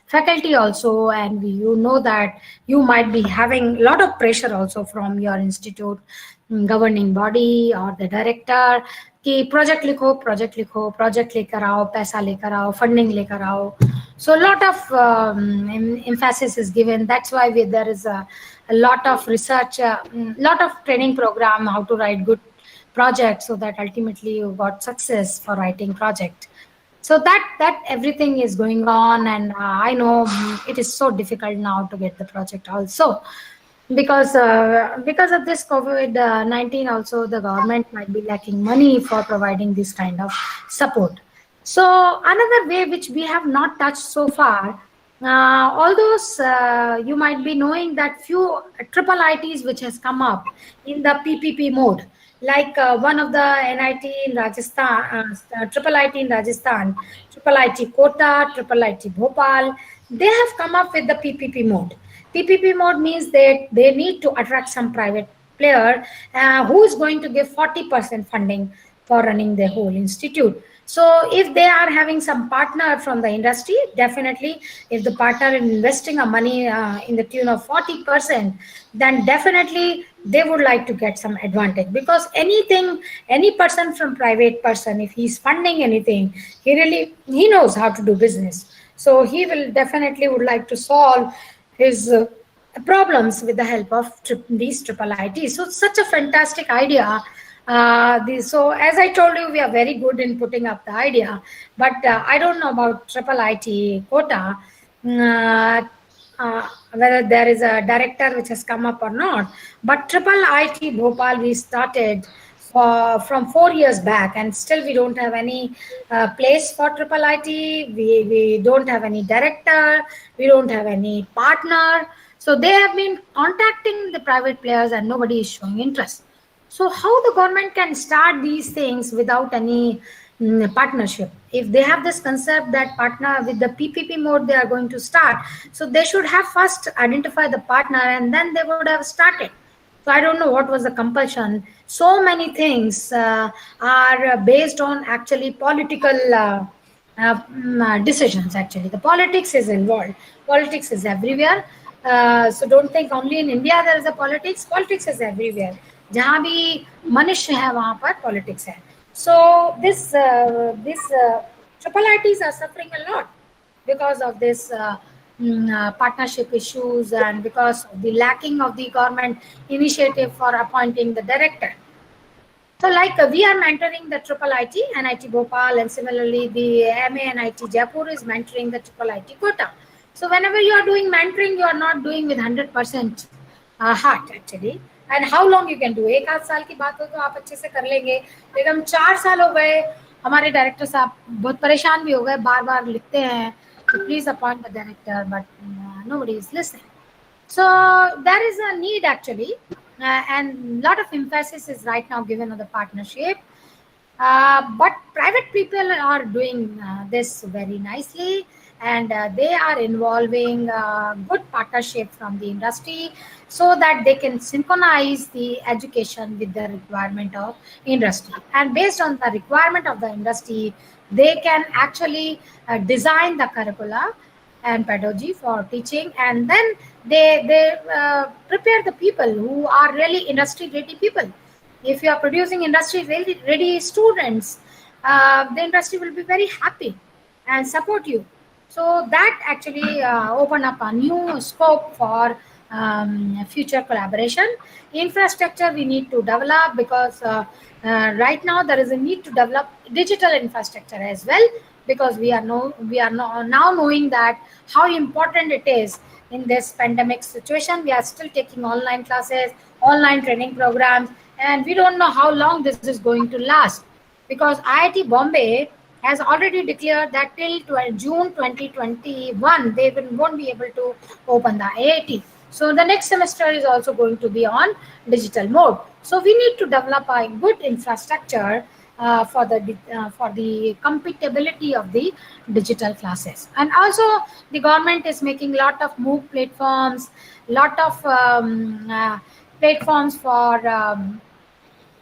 faculty also. And you know that you might be having a lot of pressure also from your institute governing body or the director कि project लिखो project लेकर आओ पैसा लेकर आओ funding लेकर आओ. So a lot of emphasis is given. That's why there is a lot of research, lot of training program how to write good project, so that ultimately you got success for writing project. So that everything is going on, and I know it is so difficult now to get the project also, because of this COVID-19 also, the government might be lacking money for providing this kind of support. So another way which we have not touched so far, all those you might be knowing that few triple ITs which has come up in the PPP mode, like one of the NIT in Rajasthan, triple IT in Rajasthan, triple IT Kota, triple IT Bhopal, they have come up with the PPP mode. PPP mode means that they need to attract some private player who is going to give 40% funding for running the whole institute. So if they are having some partner from the industry, definitely if the partner is investing a money in the tune of 40%, then definitely they would like to get some advantage, because any person from private person, if he's funding anything, he knows how to do business. So he will definitely would like to solve his problems with the help of these triple ITs. So such a fantastic idea. So as I told you, we are very good in putting up the idea, but I don't know about triple IT quota, whether there is a director which has come up or not. But triple IT Bhopal we started from 4 years back, and still we don't have any place for triple IT. We don't have any director, we don't have any partner. So they have been contacting the private players and nobody is showing interest. So how the government can start these things without any partnership? If they have this concept that partner with the PPP mode they are going to start, so they should have first identify the partner and then they would have started. So I don't know what was the compulsion. So many things are based on actually political decisions. Actually, the politics is involved. Politics is everywhere. So don't think only in India there is a politics. Politics is everywhere. जहाँ भी मनुष्य है वहाँ पर politics है. So this triple ITs are suffering a lot because of this partnership issues and because of the lacking of the government initiative for appointing the director. So like we are mentoring the triple IT, NIT Bhopal, and similarly the MA NIT Jaipur is mentoring the triple IT Kota. So whenever you are doing mentoring, you are not doing with 100% heart actually. And how long you can do? एक आध साल की बात हो तो आप अच्छे से कर लेंगे, लेकिन 4 साल हो गए, हमारे डायरेक्टर साहब बहुत परेशान भी हो गए, बार बार लिखते हैं to please appoint the director, but nobody is listening. So there is a need actually, and a lot of emphasis is right now given on the partnership. But private people are doing this very nicely, and they are involving good partnership from the industry so that they can synchronize the education with the requirement of industry. And based on the requirement of the industry, they can actually design the curricula and pedagogy for teaching, and then they prepare the people who are really industry ready people. If you are producing industry ready students, the industry will be very happy and support you. So that actually open up a new scope for future collaboration. Infrastructure we need to develop, because right now there is a need to develop digital infrastructure as well, because we are now knowing that how important it is in this pandemic situation. We are still taking online classes, online training programs, and we don't know how long this is going to last, because IIT Bombay has already declared that till June 2021 they won't be able to open the IIT. So the next semester is also going to be on digital mode. So we need to develop a good infrastructure for the compatibility of the digital classes. And also the government is making lot of MOOC platforms, lot of platforms for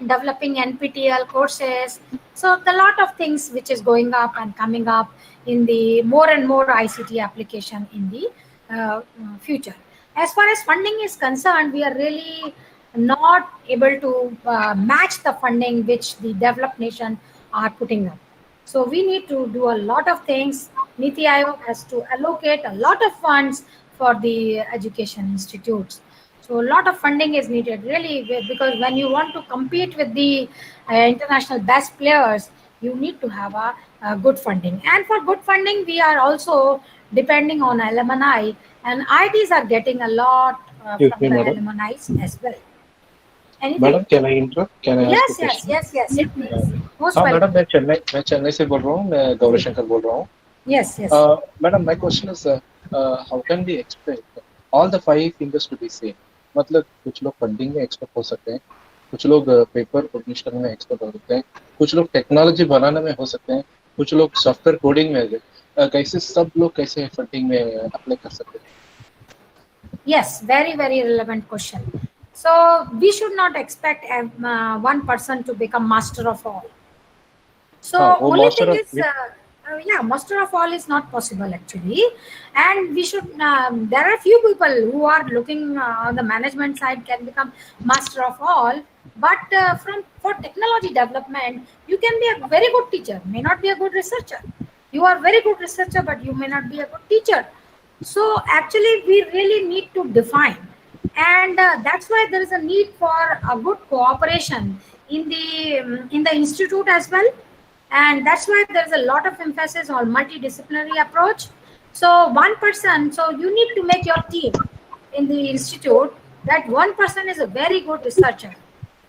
developing NPTEL courses. So the lot of things which is going up and coming up in the more and more ICT application in the future. As far as funding is concerned, we are really not able to match the funding which the developed nation are putting up. So we need to do a lot of things. Niti Aayog has to allocate a lot of funds for the education institutes. So a lot of funding is needed really, because when you want to compete with the international best players, you need to have a good funding. And for good funding, we are also depending on alumni, and IITs are getting a lot Excuse from me, the madam. alumni as well. Anything? Madam can I interrupt, can I ask Yes, a yes, question? yes, yes. Please. Most हाँ welcome. Madam, मैं चेन्नई से बोल रहा हूँ, मैं गौरीशंकर बोल रहा हूँ. Yes, yes. Madam, my question is how can we expect all the 5 fingers to be same? मतलब कुछ लोग फंडिंग में एक्सपर्ट हो सकते हैं, कुछ लोग पेपर पब्लिश करने में एक्सपर्ट हो सकते हैं, कुछ लोग टेक्नोलॉजी बनाने में हो सकते हैं, कुछ लोग सॉफ्टवेयर कोडिंग में. कैसे सब लोग कैसे फंडिंग में अप्लाई कर सकते हैं? Yes, very, very relevant question. So we should not expect one person to become master of all. So वो only master thing of is, yeah, master of all is not possible actually, and we should. There are few people who are looking on the management side can become master of all, but for technology development, you can be a very good teacher, may not be a good researcher. You are very good researcher, but you may not be a good teacher. So actually, we really need to define, and that's why there is a need for a good cooperation in the institute as well, and that's why there's a lot of emphasis on multidisciplinary approach. So one person, so you need to make your team in the institute that one person is a very good researcher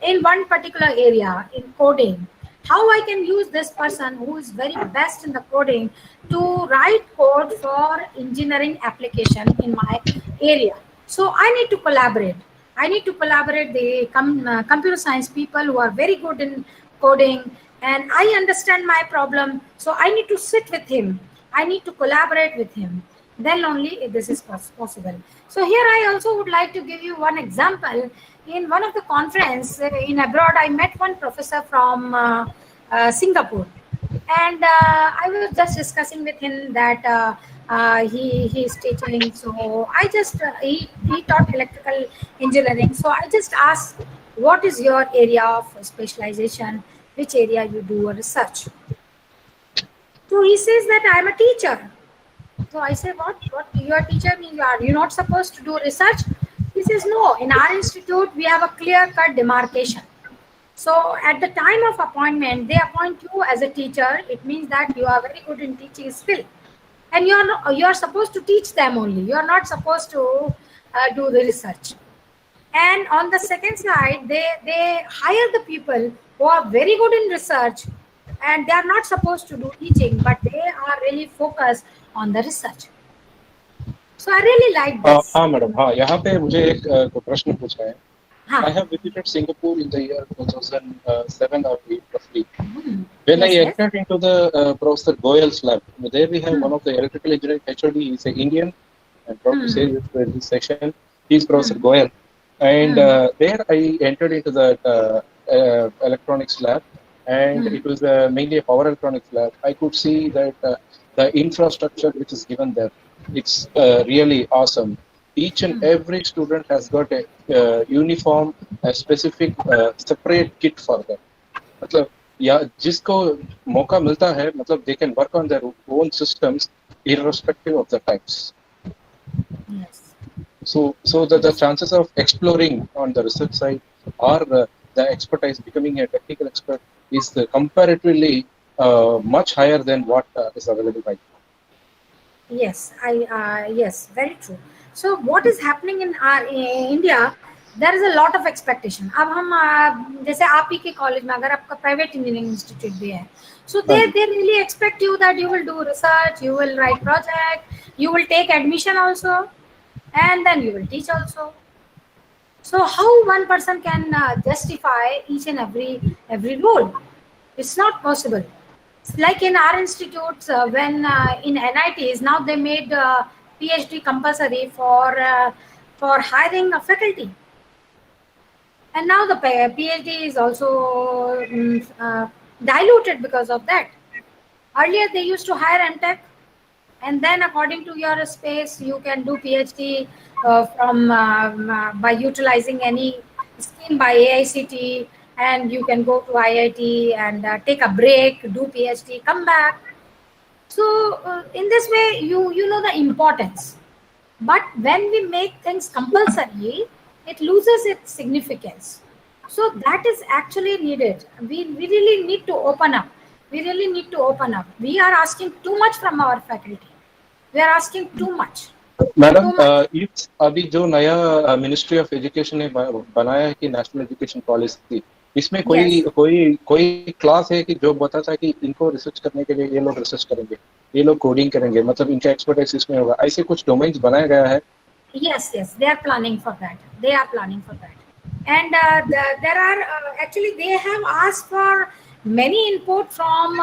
in one particular area in coding. How I can use this person who is very best in the coding to write code for engineering application in my area. So I need to collaborate. I need to collaborate the computer science people who are very good in coding, and I understand my problem. So I need to sit with him. I need to collaborate with him. Then only this is possible. So here I also would like to give you one example. In one of the conference in abroad, I met one professor from Singapore, and I was just discussing with him that he is teaching. So I just he taught electrical engineering. So I just asked, what is your area of specialization? Which area you do a research? So he says that I am a teacher. So I say, what you are a teacher means? Are you not supposed to do research? He says, no, in our institute we have a clear-cut demarcation. So at the time of appointment, they appoint you as a teacher. It means that you are very good in teaching skill, and you are supposed to teach them only. You are not supposed to do the research. And on the second side, they hire the people who are very good in research, and they are not supposed to do teaching, but they are really focused on the research. So I really like this. हाँ madam, हाँ यहाँ पे मुझे एक प्रश्न पूछा है. हाँ. I have visited Singapore in the year 2007 or 8 roughly. When Yes, I yes. entered into the Professor Goyal's lab, there we have one of the electrical engineering HOD. He's an Indian. I'm proud to say this section. He's Professor Goyal. And there I entered into the electronics lab, and it was mainly a power electronics lab. I could see that the infrastructure which is given there, it's really awesome. Each and every student has got a uniform, a specific separate kit for them. मतलब या जिसको मौका मिलता है, मतलब they can work on their own systems irrespective of the types. Yes. So the chances of exploring on the research side or the expertise becoming a technical expert is comparatively much higher than what is available right now. Yes, yes, very true. So what is happening in our India? There is a lot of expectation. अब हम जैसे आप ही के college में अगर आपका private engineering institute भी है, so they really expect you that you will do research, you will write project, you will take admission also, and then you will teach also. So how one person can justify each and every role? It's not possible. It's like in our institutes, when in NITs now they made PhD compulsory for hiring a faculty. And now the PhD is also diluted because of that. Earlier they used to hire MTech, and then according to your space you can do PhD by utilizing any scheme by AICT, and you can go to IIT and take a break, do PhD, come back. So in this way you know the importance. But when we make things compulsory, it loses its significance. So that is actually needed. We really need to open up. We really need to open up. We are asking too much from our faculty. We are asking too much. Madam, इस अभी जो नया ministry of education ने बनाया है कि national education policy, इसमें कोई क्लास है कि जो बताता है कि इनको रिसर्च करने के लिए ये लोग रिसर्च करेंगे, ये लोग कोडिंग करेंगे, मतलब इनका एक्सपर्टाइज इसमें होगा, ऐसे कुछ डोमेन्स बनाया गया है? Yes, they are planning for that. And there are actually they have asked for many input from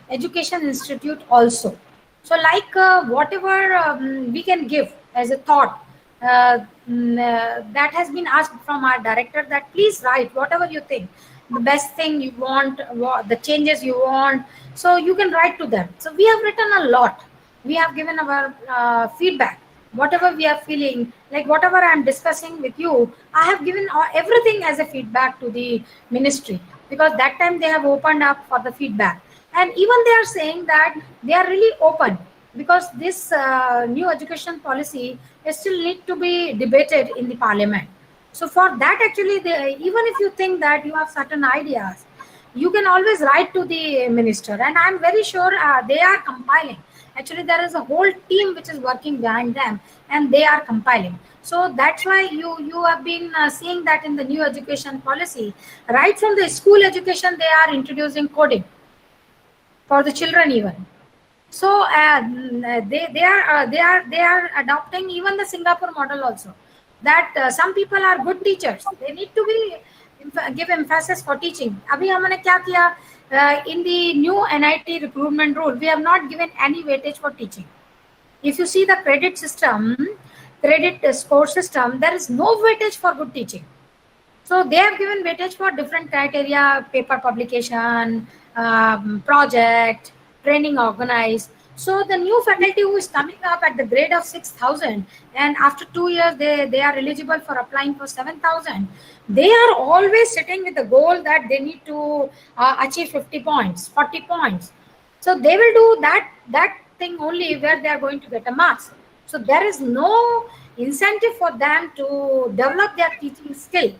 education institute also. So like whatever we can give as a thought, that has been asked from our director, that please write whatever you think, the best thing you want, the changes you want, so you can write to them. So we have written a lot. We have given our feedback, whatever we are feeling, like whatever I am discussing with you, I have given everything as a feedback to the ministry, because that time they have opened up for the feedback. And even they are saying that they are really open, because this new education policy still need to be debated in the parliament. So for that, actually, even if you think that you have certain ideas, you can always write to the minister, and I'm very sure they are compiling. Actually, there is a whole team which is working behind them, and they are compiling. So that's why you have been seeing that in the new education policy, right from the school education, they are introducing coding for the children even. So they are adopting even the Singapore model also, that some people are good teachers, they need to be give emphasis for teaching. Abhi humne kya kiya, in the new NIT recruitment rule, we have not given any weightage for teaching. If you see the credit score system, there is no weightage for good teaching. So they have given weightage for different criteria: paper publication, project, training organized. So the new faculty who is coming up at the grade of 6,000, and after 2 years they are eligible for applying for 7,000, they are always sitting with the goal that they need to achieve 50 points, 40 points. So they will do that thing only where they are going to get a marks. So there is no incentive for them to develop their teaching skill,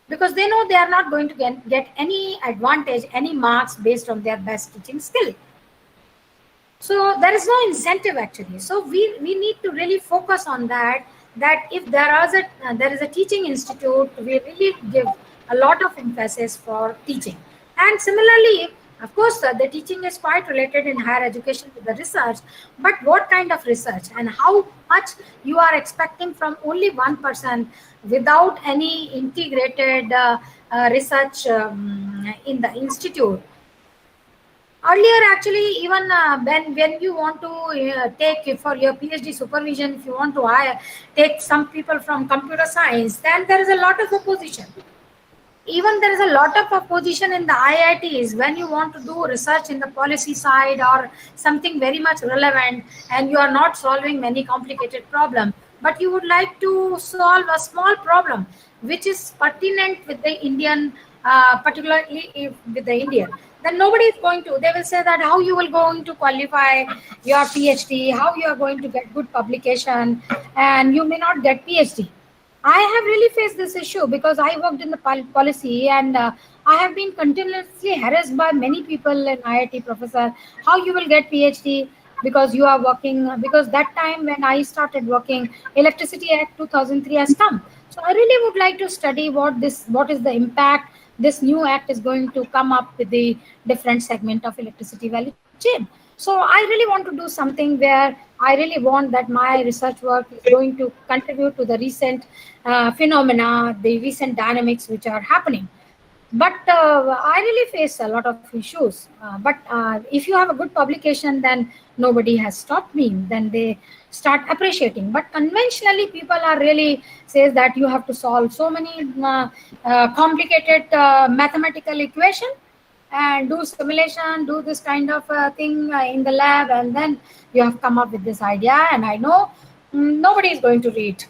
because they know they are not going to get any advantage, any marks based on their best teaching skill. So there is no incentive actually. So we need to really focus on that if there is a teaching institute, we really give a lot of emphasis for teaching. And similarly, of course, the teaching is quite related in higher education to the research, but what kind of research and how much you are expecting from only one person without any integrated research in the institute. Earlier, actually, even when you want to take for your PhD supervision, if you want to take some people from computer science, then there is a lot of opposition. Even there is a lot of opposition in the IITs when you want to do research in the policy side or something very much relevant, and you are not solving many complicated problems, but you would like to solve a small problem which is pertinent with the Indian, particularly with the Indian. Then nobody is going to, they will say that how you will going to qualify your PhD, how you are going to get good publication, and you may not get PhD. I have really faced this issue because I worked in the policy, and I have been continuously harassed by many people in IIT, professor, how you will get PhD because you are working, because that time when I started working, Electricity Act 2003 has come. So I really would like to study what is the impact this new act is going to come up with the different segment of electricity value chain. So I really want to do something where I really want that my research work is going to contribute to the recent phenomena, the recent dynamics which are happening. but I really face a lot of issues. But if you have a good publication, then nobody has stopped me. Then they start appreciating. But conventionally, people are really says that you have to solve so many complicated mathematical equation and do simulation, do this kind of thing in the lab, and then you have come up with this idea. And I know nobody is going to read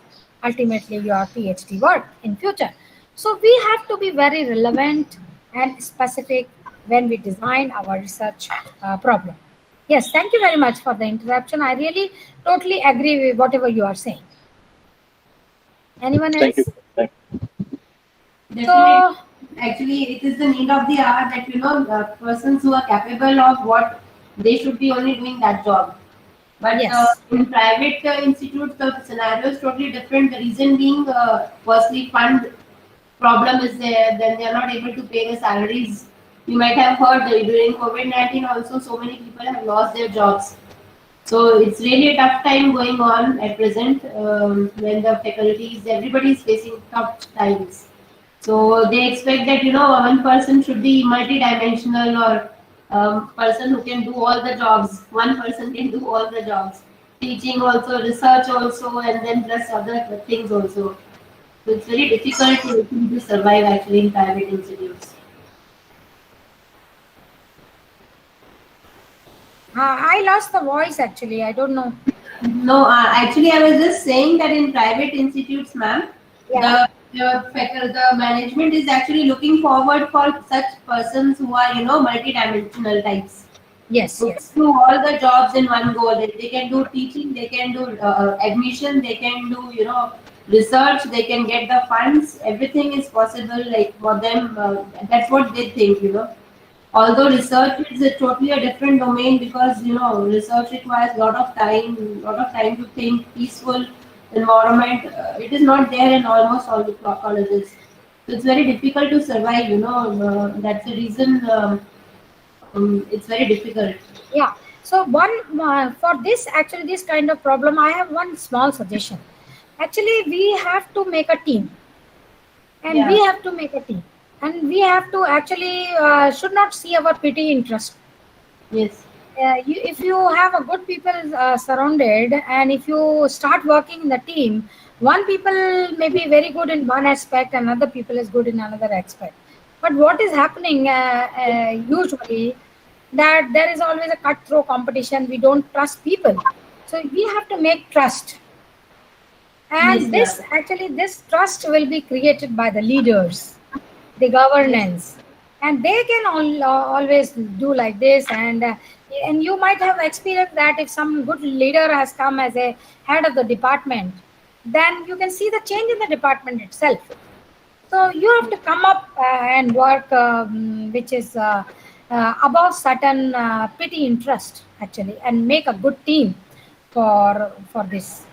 ultimately your PhD work in future. So we have to be very relevant and specific when we design our research problem. Yes, thank you very much for the interruption. I really totally agree with whatever you are saying. Anyone else? Thank you. Thank you. Definitely. Actually, it is the need of the hour that persons who are capable of what they should be only doing that job. But Yes. in private institutes, the scenario is totally different. The reason being, firstly, fund problem is there. Then they are not able to pay the salaries. You might have heard that during COVID-19 also, so many people have lost their jobs. So it's really a tough time going on at present when the faculties, everybody is facing tough times. So they expect that one person should be multi-dimensional, or person who can do all the jobs. One person can do all the jobs, teaching also, research also, and then plus other things also. So it's very difficult to survive actually in private institutes. I lost the voice actually. I don't know. No, actually, I was just saying that in private institutes, ma'am, Yeah. the management is actually looking forward for such persons who are, multidimensional types. Yes, Who yes. can do all the jobs in one go. They can do teaching, they can do admission, they can do, research, they can get the funds. Everything is possible, like for them. That's what they think. Although research is totally a different domain, because research requires lot of time to think, peaceful environment. It is not there in almost all the colleges, so it's very difficult to survive. That's the reason. It's very difficult. Yeah. So one for this actually this kind of problem, I have one small suggestion. Actually, we have to make a team, and Yeah. we have to make a team, and we have to actually should not see our petty interest. Yes. If you have a good people surrounded, and if you start working in the team, one people may be very good in one aspect and other people is good in another aspect. But what is happening usually, that there is always a cutthroat competition. We don't trust people, so we have to make trust. And Yes, this trust will be created by the leaders, the governance, and they can always do like this. And you might have experienced that if some good leader has come as a head of the department, then you can see the change in the department itself. So you have to come up and work which is above certain petty interest actually, and make a good team for this.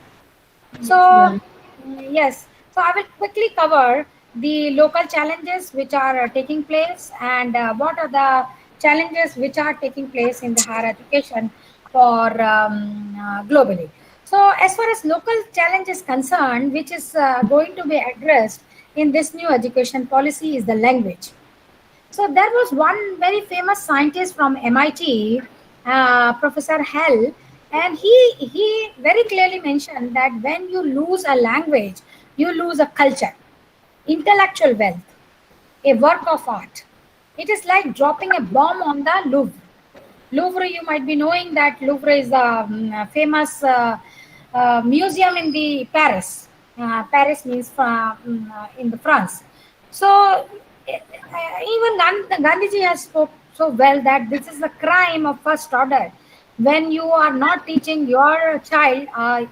So, Yes. yes, so I will quickly cover the local challenges which are taking place, and what are the challenges which are taking place in the higher education for globally. So, as far as local challenge is concerned, which is going to be addressed in this new education policy, is the language. So there was one very famous scientist from MIT, Professor Hell, and he very clearly mentioned that when you lose a language, you lose a culture, intellectual wealth, a work of art. It is like dropping a bomb on the Louvre. Louvre, you might be knowing that Louvre is a famous museum in the Paris. Paris means in the France. So even Gandhiji has spoke so well that this is a crime of first order when you are not teaching your child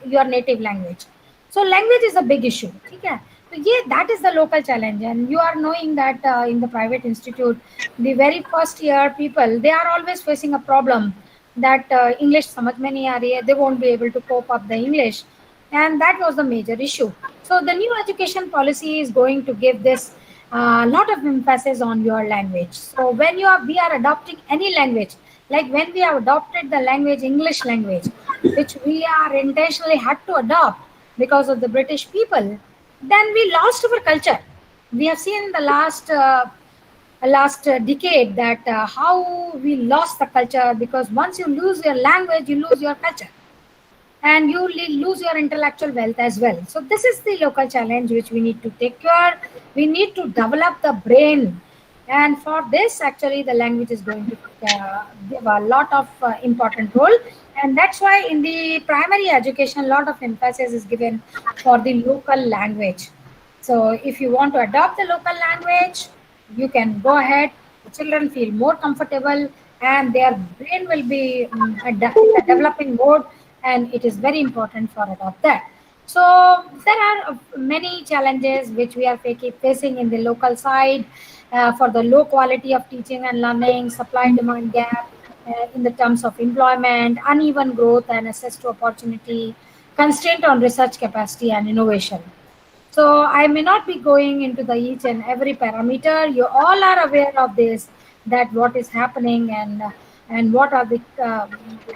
your native language. So language is a big issue. Okay? So yeah, that is the local challenge, and you are knowing that in the private institute, the very first year people, they are always facing a problem that English samajh mein nahi aa rahi hai, they won't be able to cope up the English, and that was the major issue. So the new education policy is going to give this lot of emphasis on your language. So when we are adopting any language, like when we have adopted the language English language, which we are intentionally had to adopt because of the British people, then we lost our culture. We have seen in the last last decade, that how we lost the culture, because once you lose your language, you lose your culture, and you lose your intellectual wealth as well. So this is the local challenge which we need to take care. We need to develop the brain, and for this actually the language is going to give a lot of important role. And that's why in the primary education a lot of emphasis is given for the local language. So if you want to adopt the local language, you can go ahead. The children feel more comfortable, and their brain will be in a developing mode, and it is very important for adopt that. So there are many challenges which we are facing in the local side, for the low quality of teaching and learning, supply demand gap in the terms of employment, uneven growth and access to opportunity, constraint on research capacity and innovation. So I may not be going into the each and every parameter. You all are aware of this, that what is happening, and what are the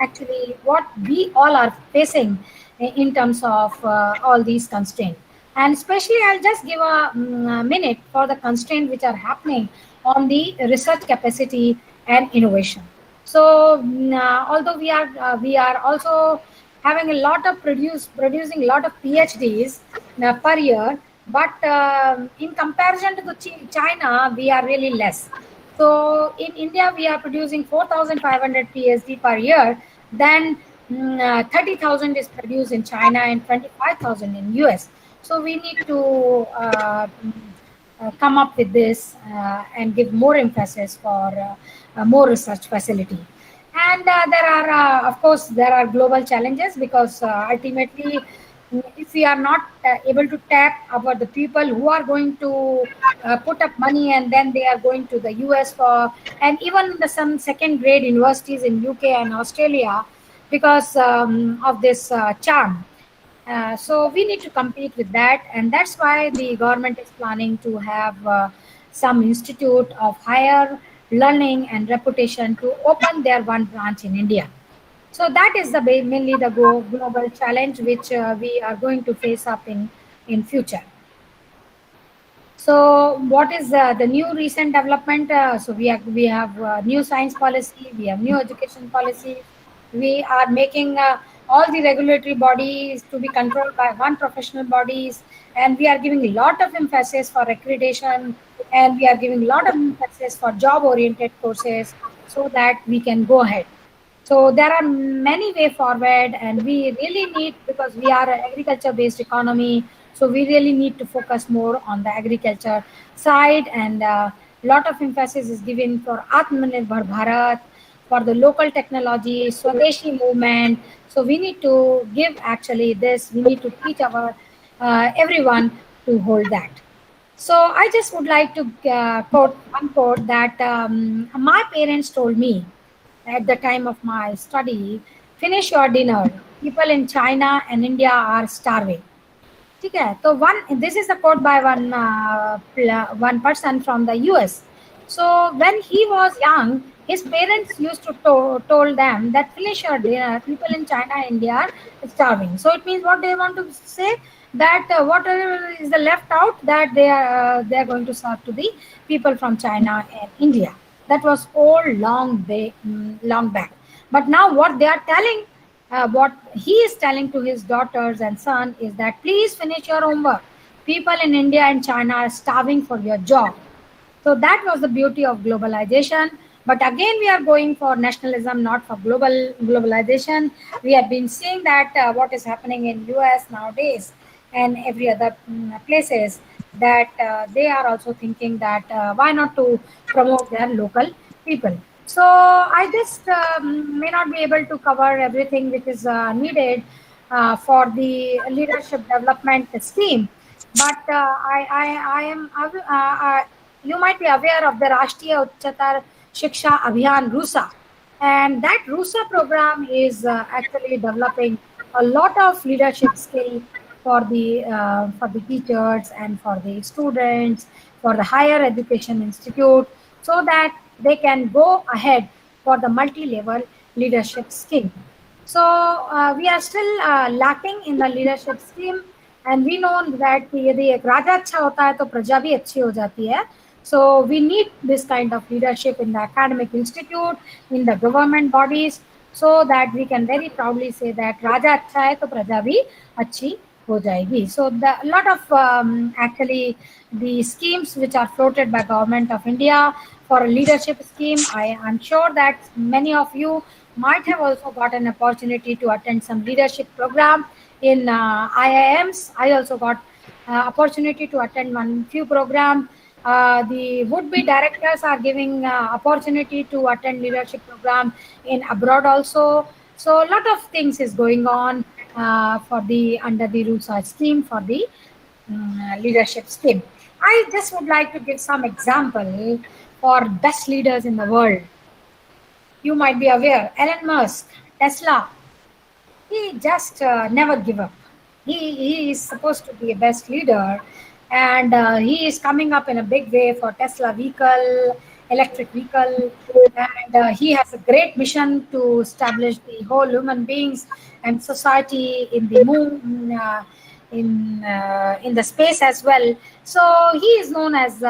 actually what we all are facing in terms of all these constraints. And especially, I'll just give a minute for the constraints which are happening on the research capacity and innovation. So although we are also having a lot of producing a lot of PhDs per year, but in comparison to the China, we are really less. So in India, we are producing 4,500 PhD per year. Then 30,000 is produced in China and 25,000 in US. So we need to come up with this and give more emphasis for more research facility. And there are of course there are global challenges, because ultimately if we are not able to tap about the people who are going to put up money, and then they are going to the US for, and even the some second grade universities in UK and Australia, because of this charm. So we need to compete with that, and that's why the government is planning to have some institute of higher learning and reputation to open their one branch in India. So that is the mainly the global challenge which we are going to face up in future. So what is the new recent development? So we have new science policy, we have new education policy. We are making all the regulatory bodies to be controlled by one professional bodies, and we are giving a lot of emphasis for accreditation, and we are giving a lot of emphasis for job oriented courses, so that we can go ahead. So there are many way forward, and we really need, because we are an agriculture based economy, so we really need to focus more on the agriculture side, and a lot of emphasis is given for Atmanirbhar Bharat, for the local technology, Swadeshi movement. So we need to give actually this, we need to teach our everyone to hold that. So I just would like to quote one quote that my parents told me at the time of my study: finish your dinner. People in China and India are starving. ठीक है, तो one, this is a quote by one person from the US. So when he was young, his parents used to told them that finish your dinner. People in China and India are starving. So it means what they want to say, that whatever is the left out, that they are going to serve to the people from China and India. That was all long back. But now what they are telling, what he is telling to his daughters and son is that please finish your homework. People in India and China are starving for your job. So that was the beauty of globalization. But again, we are going for nationalism, not for globalization. We have been seeing that what is happening in US nowadays and every other places, that they are also thinking that why not to promote their local people. So I just may not be able to cover everything which is needed for the leadership development scheme, but I am you might be aware of the Rashtriya Uchchatar Shiksha Abhiyan RUSA, and that RUSA program is actually developing a lot of leadership skill for the teachers and for the students, for the higher education institute, so that they can go ahead for the multi-level leadership scheme. So we are still lacking in the leadership scheme, and we know that यदि एक राजा अच्छा होता है तो प्रजा भी अच्छी हो जाती है. So we need this kind of leadership in the academic institute, in the government bodies, so that we can very proudly say that Raja अच्छा है तो प्रजा भी अच्छी हो जाएगी. So the lot of actually the schemes which are floated by Government of India for a leadership scheme. I am sure that many of you might have also got an opportunity to attend some leadership program in IIMs. I also got opportunity to attend one few program. The would-be directors are giving opportunity to attend leadership program in abroad also. So a lot of things is going on for the under the rules scheme for the leadership scheme. I just would like to give some example for best leaders in the world. You might be aware, Elon Musk, Tesla, he just never give up. He is supposed to be a best leader, and he is coming up in a big way for Tesla vehicle, electric vehicle, and he has a great mission to establish the whole human beings and society in the moon, in the space as well. So he is known as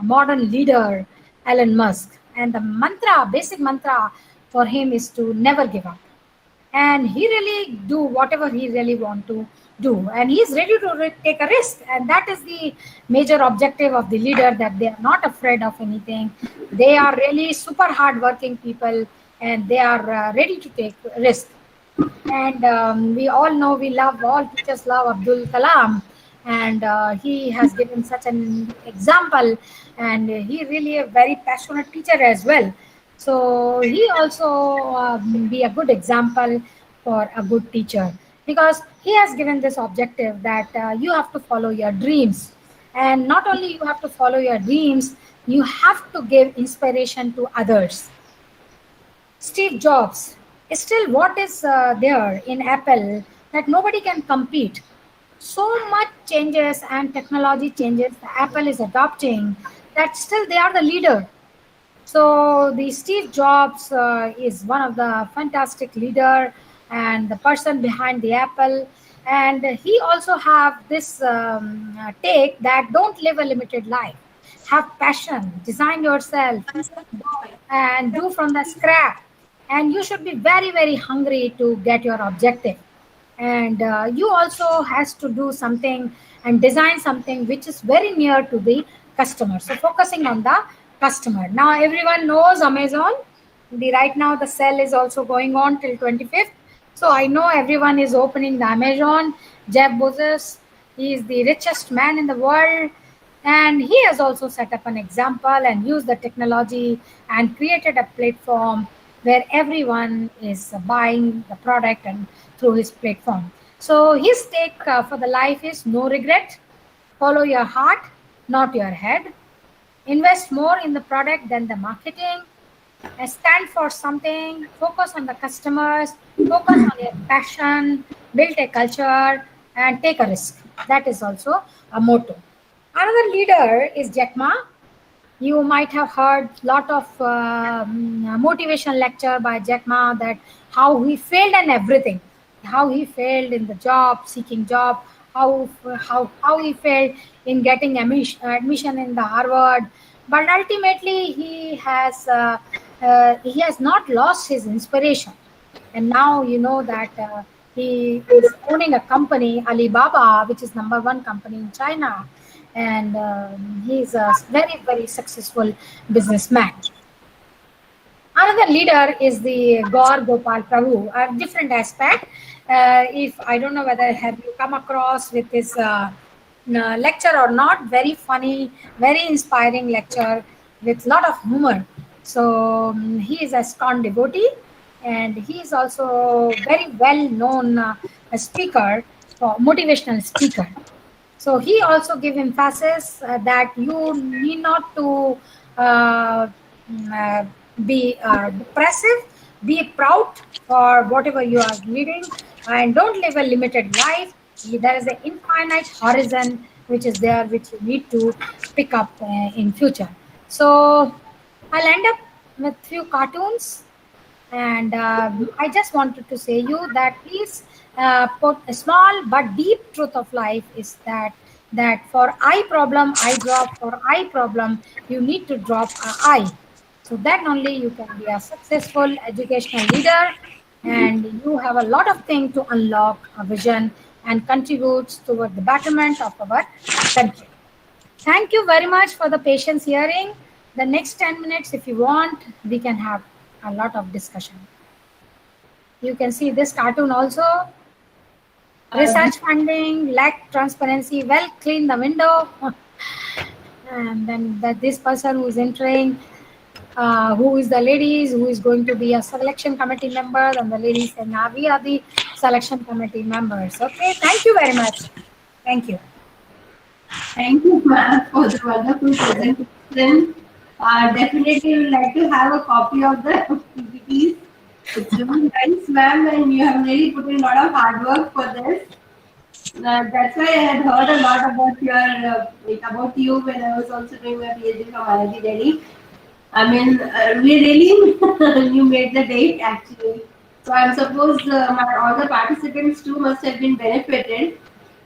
modern leader, Elon Musk, and the mantra, basic mantra for him is to never give up, and he really do whatever he really want to do, and he's ready to take a risk, and that is the major objective of the leader, that they are not afraid of anything. They are really super hard working people, and they are ready to take risk. And we all know, we love, all teachers love Abdul Kalam, and he has given such an example, and he really a very passionate teacher as well. So he also be a good example for a good teacher, because he has given this objective that you have to follow your dreams, and not only you have to follow your dreams, you have to give inspiration to others. Steve Jobs, still what is there in Apple that nobody can compete. So much changes and technology changes the Apple is adopting, that still they are the leader. So the Steve Jobs is one of the fantastic leader and the person behind the Apple, and he also have this take that don't live a limited life, have passion, design yourself, and do from the scratch, and you should be very very hungry to get your objective, and you also has to do something and design something which is very near to the customer, so focusing on the customer. Now everyone knows Amazon, the right now the sale is also going on till 25th, so I know everyone is opening the Amazon. Jeff Bezos, he is the richest man in the world, and he has also set up an example and used the technology and created a platform where everyone is buying the product and through his platform. So his take for the life is no regret, follow your heart, not your head, invest more in the product than the marketing, stand for something, focus on the customers, focus on your passion, build a culture, and take a risk. That is also a motto. Another leader is Jack Ma. You might have heard lot of motivation lecture by Jack Ma, that how he failed and everything, how he failed in the job, seeking job, how he failed in getting admission in the Harvard, but ultimately he has not lost his inspiration, and now you know that he is owning a company, Alibaba, which is number one company in China, and he's a very very successful businessman. Another leader is the Gaur Gopal Prabhu, a different aspect. If I don't know whether have you come across with his lecture or not, very funny, very inspiring lecture with lot of humor. So he is a ISKCON devotee, and he is also very well known speaker, motivational speaker. So he also give emphasis that you need not to uh, uh, be depressive, be proud for whatever you are leading, and don't live a limited life. There is an infinite horizon which is there, which you need to pick up in future. So I'll end up with few cartoons, and I just wanted to say you that please put a small but deep truth of life is that that for eye problem, eye drop, for eye problem, you need to drop a eye. So then only you can be a successful educational leader, and you have a lot of things to unlock a vision and contributes toward the betterment of our country. Thank you very much for the patience hearing. The next 10 minutes, if you want, we can have a lot of discussion. You can see this cartoon also. Research funding, lack transparency, well clean the window. And then that this person who is entering, who is the ladies, who is going to be a selection committee member, and the ladies say, now we are the selection committee members. Okay, thank you very much. Thank you. Thank you, ma'am, for the wonderful presentation. Definitely would like to have a copy of the PPTs. It's really nice, ma'am, and you have really put in a lot of hard work for this. That's why I had heard a lot about about you when I was also doing my PhD from IIT Delhi. I mean, we really you made the date actually. So I suppose all the participants too must have been benefited.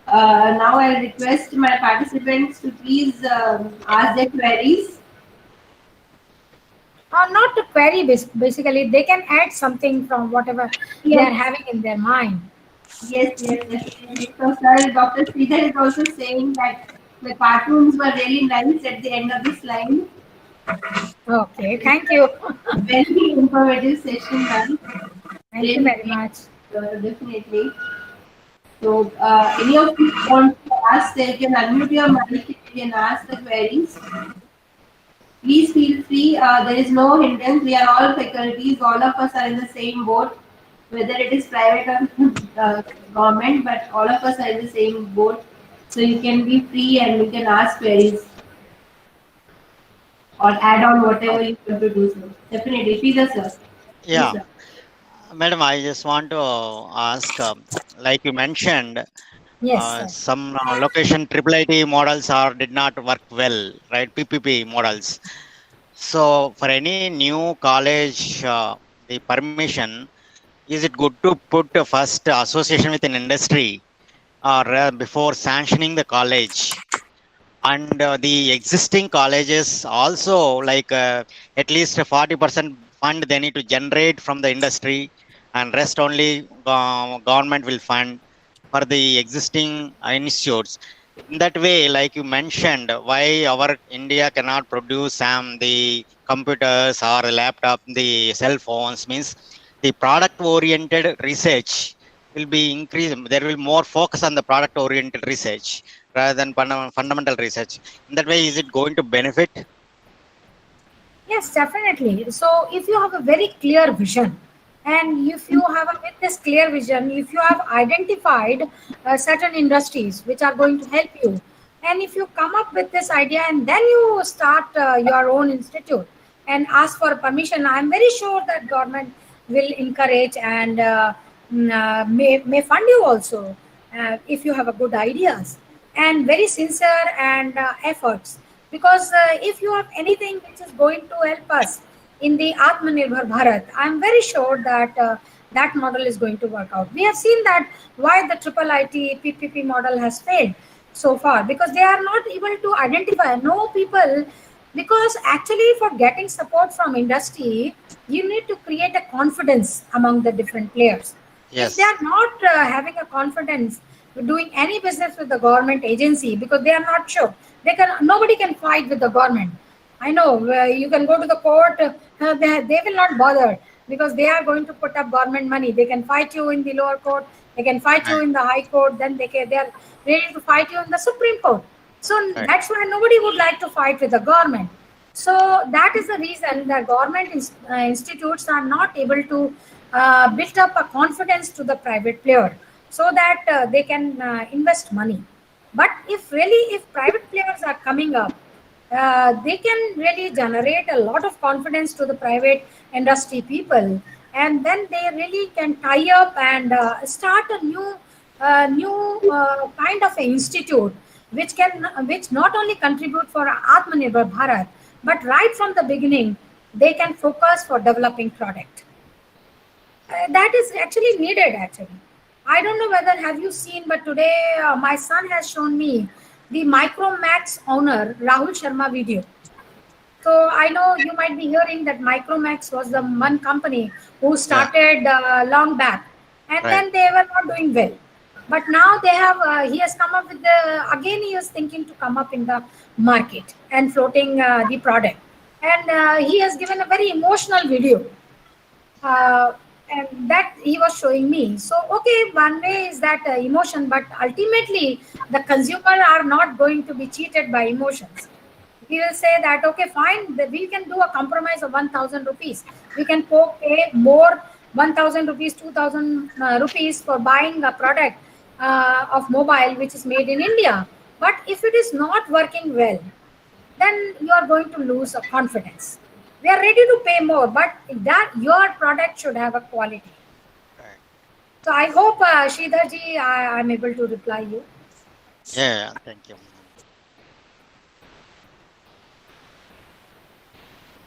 Now I request my participants to please ask their queries. Not to query, basically, they can add something from whatever they are having in their mind. Yes. So, sir, Dr. Sridhar is also saying that the cartoons were really nice at the end of the slide. Okay, thank you. Very informative session, ma'am. Thank you very much. Definitely. So, any of you want to ask, they can unmute your mic, you can ask the queries. Please feel free. There is no hindrance. We are all faculties. All of us are in the same boat, whether it is private or government, but all of us are in the same boat. So you can be free and you can ask queries or add on whatever you want to do. So definitely, Sridhar sir. Yeah, Yes, sir. madam, I just want to ask, like you mentioned, Yes, sir. some location triple IT models are did not work well, right? PPP models. So for any new college, the permission, is it good to put a first association with an industry or before sanctioning the college? And the existing colleges also, like at least 40% fund they need to generate from the industry, and rest only government will fund for the existing institutes. In that way, like you mentioned, why our India cannot produce the computers or a laptop, the cell phones, means the product oriented research will be increased. There will be more focus on the product oriented research rather than fundamental research. In that way, is it going to benefit? Yes, definitely. So if you have a very clear vision, and if you have with this clear vision, if you have identified certain industries which are going to help you, and if you come up with this idea and then you start your own institute and ask for permission, I'm very sure that government will encourage and may fund you also if you have a good ideas and very sincere and efforts, because if you have anything which is going to help us in the Atmanirbhar Bharat, I'm very sure that that model is going to work out. We have seen that why the triple IT PPP model has failed so far, because they are not able to identify no people, because actually for getting support from industry you need to create a confidence among the different players. If they Yes. are not having a confidence doing any business with the government agency, because they are not sure, nobody can fight with the government. I know you can go to the court, they will not bother, because they are going to put up government money. They can fight you in the lower court, they can fight you Right. in the high court, then they are ready to fight you in the Supreme Court. So Right. that's why nobody would like to fight with the government. So that is the reason that government institutes are not able to build up a confidence to the private player, so that they can invest money. But if private players are coming up, they can really generate a lot of confidence to the private industry people, and then they really can tie up and start a new kind of a institute which not only contribute for Atmanirbhar Bharat, but right from the beginning they can focus for developing product. That is actually needed actually. I don't know whether have you seen, but today my son has shown me the Micromax owner Rahul Sharma video. So I know you might be hearing that Micromax was the one company who Yeah. started long back, and Right. then they were not doing well. But now they have. He has come up with the again. He is thinking to come up in the market and floating the product, and he has given a very emotional video, uh, and that he was showing me. So okay, one way is that emotion, but ultimately the consumer are not going to be cheated by emotions. He will say that okay, fine, we can do a compromise of 1,000 rupees. We can pay more 1,000 rupees, 2,000 rupees for buying a product of mobile which is made in India. But if it is not working well, then you are going to lose a confidence. We are ready to pay more, but that your product should have a quality. Right. So I hope Sridharji, I'm able to reply you. Yeah. Thank you.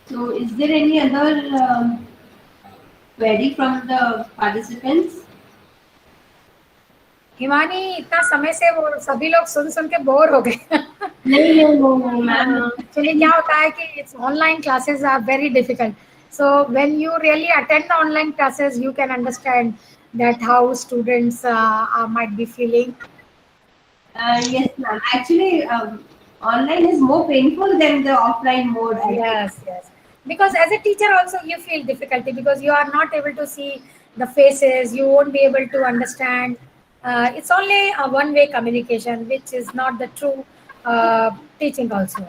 So, is there any other query from the participants? Himani इतना समय से वो सभी लोग सुन के bore हो गए. नहीं मैम. Actually क्या होता है कि it's online classes are very difficult. So when you really attend the online classes, you can understand that how students might be feeling. Yes, ma'am. Actually, online is more painful than the offline mode. Yes. Because as a teacher also you feel difficulty because you are not able to see the faces. You won't be able to understand. It's only a one-way communication, which is not the true teaching also.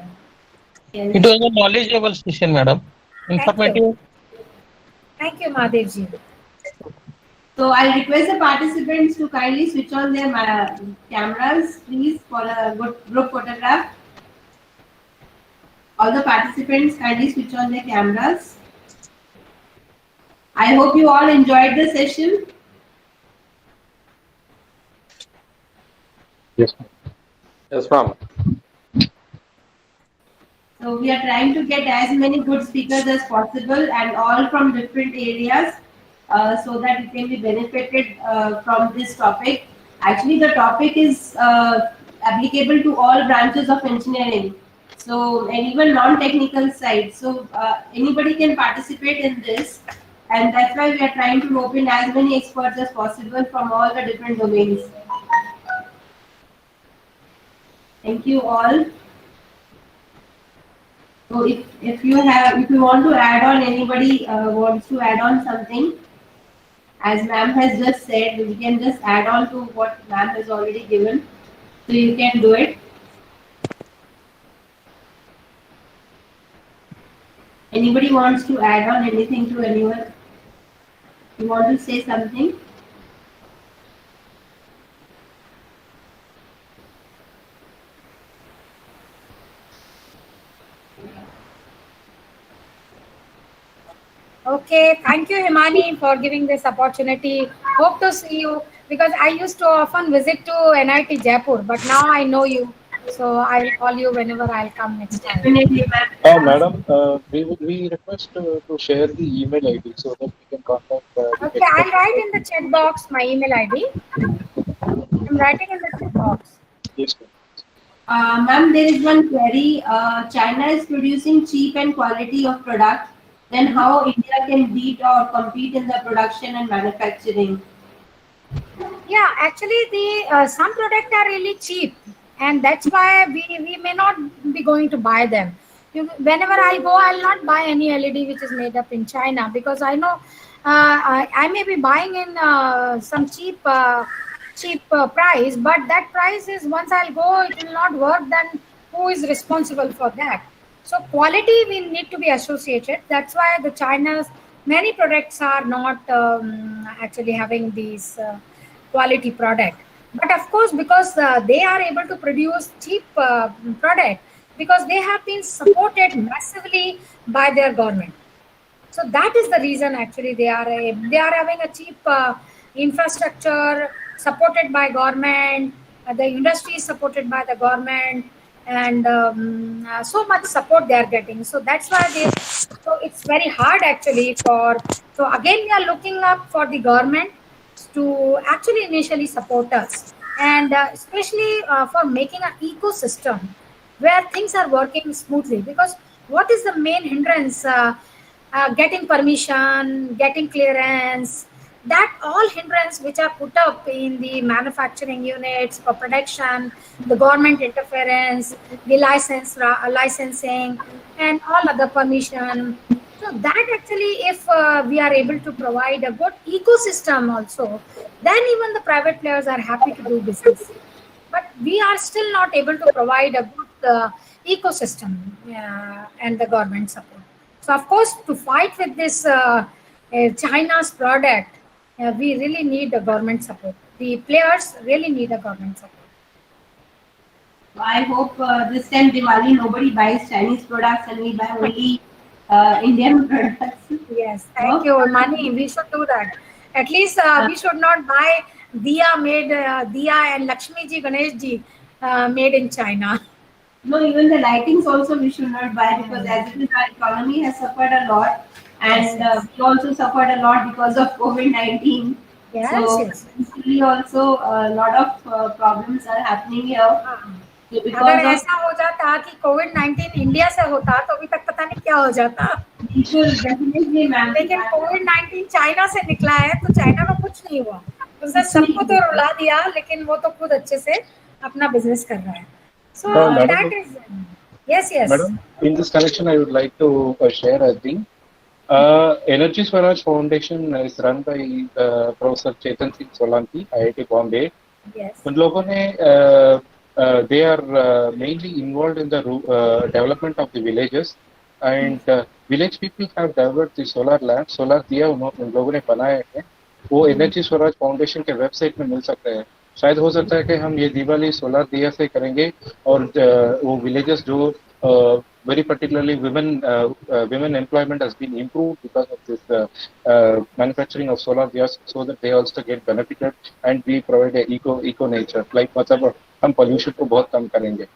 Yes. It was a knowledgeable session, madam. Informative. Thank you, Mahadevji. So I'll request the participants to kindly switch on their cameras, please, for a good group photograph. All the participants kindly switch on their cameras. I hope you all enjoyed the session. Yes, ma'am. Yes, ma'am. So we are trying to get as many good speakers as possible and all from different areas so that you can be benefited from this topic. Actually, the topic is applicable to all branches of engineering. So, and even non-technical side. So, anybody can participate in this. And that's why we are trying to rope in as many experts as possible from all the different domains. Thank you all. So if you want to add on, anybody wants to add on something, as ma'am has just said, we can just add on to what ma'am has already given. So you can do it. Anybody wants to add on anything to anyone? You want to say something? Okay, thank you, Himani, for giving this opportunity. Hope to see you because I used to often visit to NIT Jaipur, but now I know you, so I'll call you whenever I'll come next time. Definitely, ma'am. Madam, we request to share the email ID so that we can contact. Okay, I'll write in the chat box my email ID. I'm writing in the chat box. Yes, ma'am. Ma'am, there is one query. China is producing cheap and quality of product. Then how India can beat or compete in the production and manufacturing? Yeah, actually, the some products are really cheap, and that's why we may not be going to buy them. Whenever I go, I'll not buy any LED which is made up in China because I know I may be buying in some cheap price, but that price is once I'll go, it will not work. Then who is responsible for that? So quality we need to be associated. That's why the China's many products are not actually having these quality product. But of course, because they are able to produce cheap product, because they have been supported massively by their government. So that is the reason actually they are having a cheap infrastructure supported by government. The industry is supported by the government, and so much support they are getting. So that's why so it's very hard actually so again we are looking up for the government to actually initially support us and especially for making an ecosystem where things are working smoothly. Because what is the main hindrance? Getting permission, getting clearance, that all hindrance which are put up in the manufacturing units for production, the government interference, the licensing, and all other permission. So that actually, if we are able to provide a good ecosystem also, then even the private players are happy to do business. But we are still not able to provide a good ecosystem and the government support. So of course, to fight with this China's product, we really need the government support. The players really need a government support. I hope this time Diwali nobody buys Chinese products and we buy only Indian products. Yes, thank you, Mani. We should do that. At least we should not buy Diya and Lakshmi ji, Ganesh ji made in China. No, even the lightings also we should not buy, because as it is, our economy has suffered a lot, and we also suffered a lot because of COVID-19. Yes, So yes. basically also a lot of problems are happening here. So अगर because of ऐसा हो जाता कि कोविड-19 India से होता तो अभी तक पता नहीं क्या हो जाता, people definitely, ma'am. लेकिन कोविड-19 चाइना से निकला है तो चाइना में कुछ नहीं हुआ, उसने सबको तो रुला दिया, लेकिन वो तो खुद अच्छे से अपना बिजनेस कर रहा है. So that is yes. Madam, in this connection, I would like to share a thing. Energy Swaraj Foundation is run by Professor Chetan Singh Solanki, IIT Bombay. Yes. उन लोगों ने they are mainly involved in the development of the villages, and village people have developed the solar lamps, solar दिया उन लोगों ने बनाए हैं. वो एनर्जी स्वराज फाउंडेशन के वेबसाइट में मिल सकते हैं. शायद हो सकता है कि हम ये दिवाली सोलर दिया से करेंगे, और वो विलेजेस जो very particularly women employment has been improved because of this manufacturing of solar diyas, so that they also get benefited, and we provide a eco nature, like मतलब हम pollution को बहुत कम करेंगे.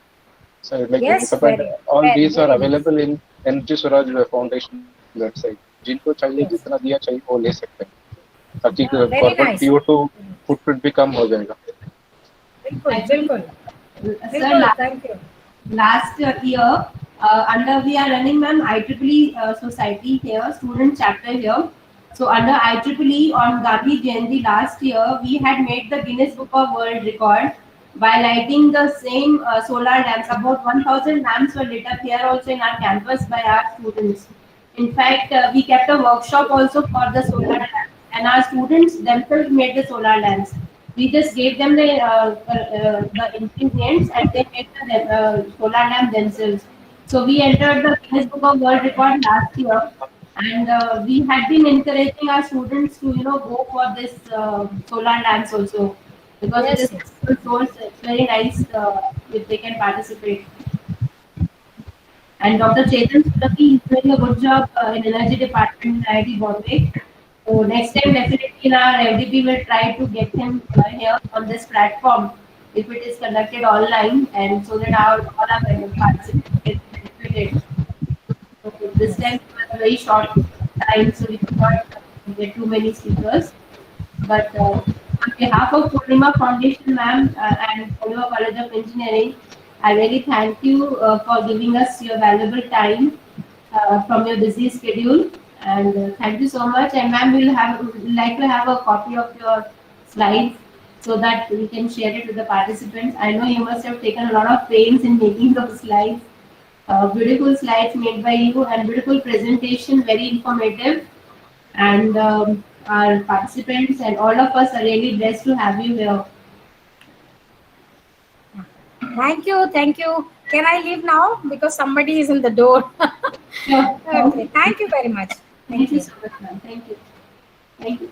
So I would like Yes, to recommend all very, these are very available in Energy Swaraj Foundation website. जिनको चाहिए जितना दिया चाहिए वो ले सकते हैं, ताकि corporate CO2 footprint भी कम हो जाएगा. बिल्कुल. Sir, Thank you. last year, under we are running, ma'am, IEEE society here, student chapter here. So under IEEE on Gandhi Jayanti last year, we had made the Guinness Book of World Record by lighting the same solar lamps. About 1,000 lamps were lit up here also in our campus by our students. In fact, we kept a workshop also for the solar lamps, and our students themselves made the solar lamps. We just gave them the ingredients, and they made the solar lamp themselves. So we entered the Guinness Book of World Record last year, and we had been encouraging our students to go for this solar lamps also, because it is a source. It's very nice if they can participate. And Dr. Chetan Sulaki is doing a good job in energy department in IIT Bombay. So next time, definitely in our FDP will try to get him here on this platform if it is conducted online, and so that all our participants get benefited. So this time it was a very short time, so we could not get too many speakers. But on behalf of Poornima Foundation, ma'am, and Poornima College of Engineering, I really thank you for giving us your valuable time from your busy schedule. And thank you so much. And ma'am, we'll like to have a copy of your slides so that we can share it with the participants. I know you must have taken a lot of pains in making those slides. Beautiful slides made by you, and beautiful presentation, very informative. And our participants and all of us are really blessed to have you here. Thank you. Can I leave now, because somebody is in the door? Sure. Okay. Thank you very much. Thank you so much, ma'am. Thank you.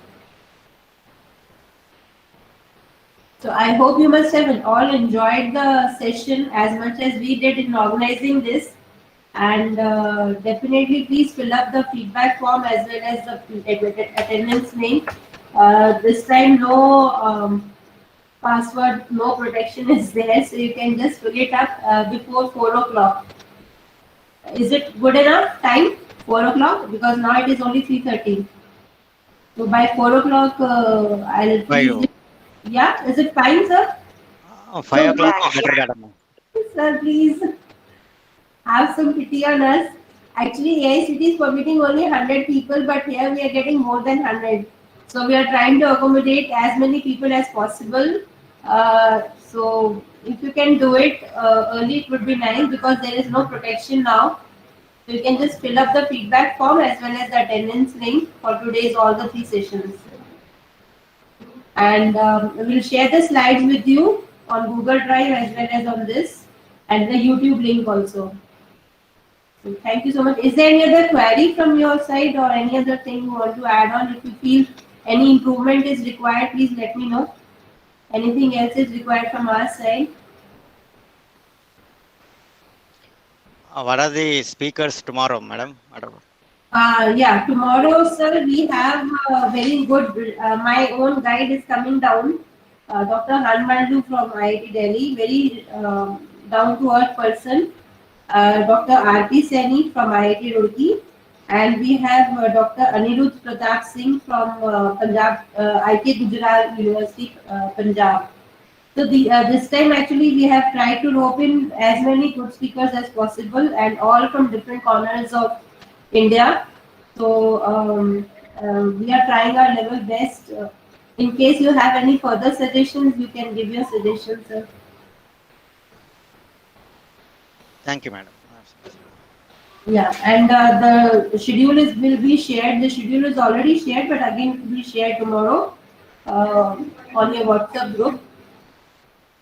So I hope you must have all enjoyed the session as much as we did in organizing this. And definitely please fill up the feedback form as well as the attendance name. This time no password, no protection is there, so you can just fill it up before 4 o'clock. Is it good enough time? 4 o'clock? Because now it is only 3:30. So by 4 o'clock, I'll... Yeah, is it fine, sir? 5 So, o'clock better, madam. sir, please have some pity on us. Actually, AICT is permitting only 100 people, but here we are getting more than 100. So we are trying to accommodate as many people as possible. So if you can do it early, it would be nice because there is no protection now. So you can just fill up the feedback form as well as the attendance link for today's all the 3 sessions. And we will share the slides with you on Google Drive as well as on this and the YouTube link also. So thank you so much. Is there any other query from your side or any other thing you want to add on? If you feel any improvement is required, please let me know. Anything else is required from our side? What are the speakers tomorrow, madam? Yeah, tomorrow, sir, we have very good. My own guide is coming down, Dr. Hanmandu from IIT Delhi, very down to earth person. Dr. R.P. Saini from IIT Roorkee, and we have Dr. Anirudh Pratap Singh from Punjab, IK Gujarat University, Punjab. So this time actually we have tried to rope in as many good speakers as possible and all from different corners of India. So we are trying our level best. In case you have any further suggestions, you can give your suggestions, sir. Thank you, madam. Yeah, and the schedule will be shared. The schedule is already shared, but again it will be shared tomorrow on your WhatsApp group.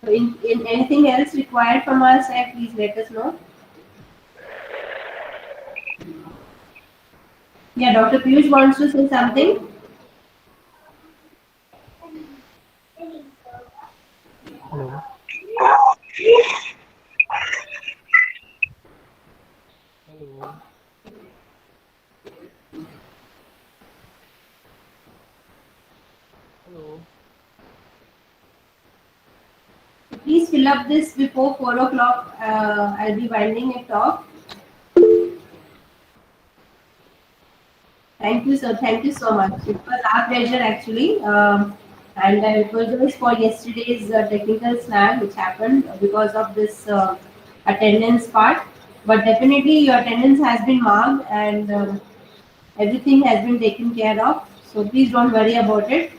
So in anything else required from our side, please let us know. Yeah, Dr. Piyush wants to say something. Hello. Hello. Hello. Please fill up this before 4 o'clock. I'll be winding it off. Thank you, sir. Thank you so much. It was our pleasure, actually. And I apologize for yesterday's technical snag which happened because of this attendance part. But definitely, your attendance has been marked and everything has been taken care of. So please don't worry about it.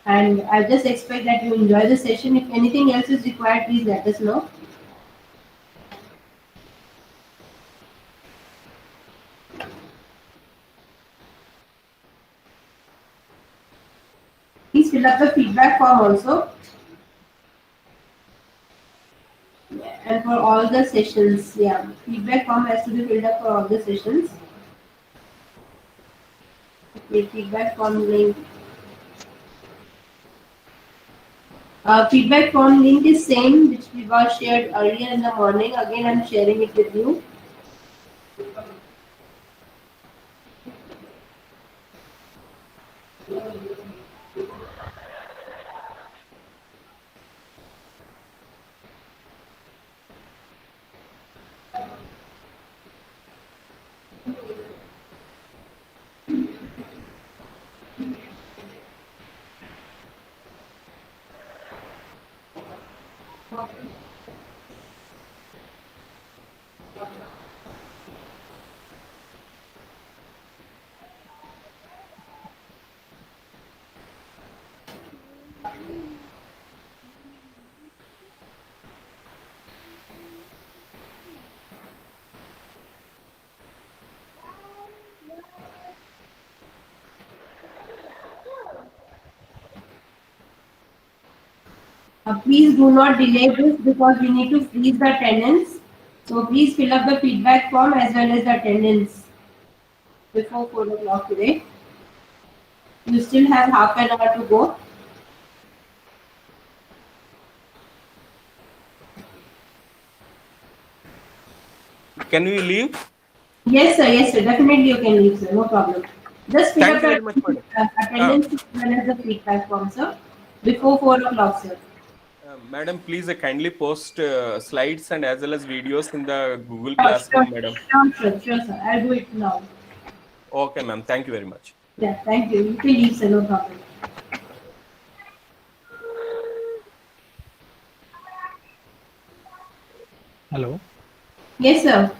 And I just expect that you enjoy the session. If anything else is required, please let us know. Please fill up the feedback form also. And for all the sessions, yeah, feedback form has to be filled up for all the sessions. Okay, feedback form link. Feedback form link is same which we was shared earlier in the morning. Again, I'm sharing it with you. Please do not delay this because we need to freeze the attendance. So please fill up the feedback form as well as the attendance before 4 o'clock today. You still have half an hour to go. Can we leave? Yes, sir, definitely you can leave, sir, no problem. Just fill Thank up you very much, the madam. attendance as well as the feedback form, sir, before 4 o'clock, sir. Madam, please kindly post slides and as well as videos in the Google Sure, Classroom, madam. sure, sir. I'll do it now. Okay, ma'am. Thank you very much. Yeah, thank you. You can leave, sir, no problem. Hello. Yes, sir.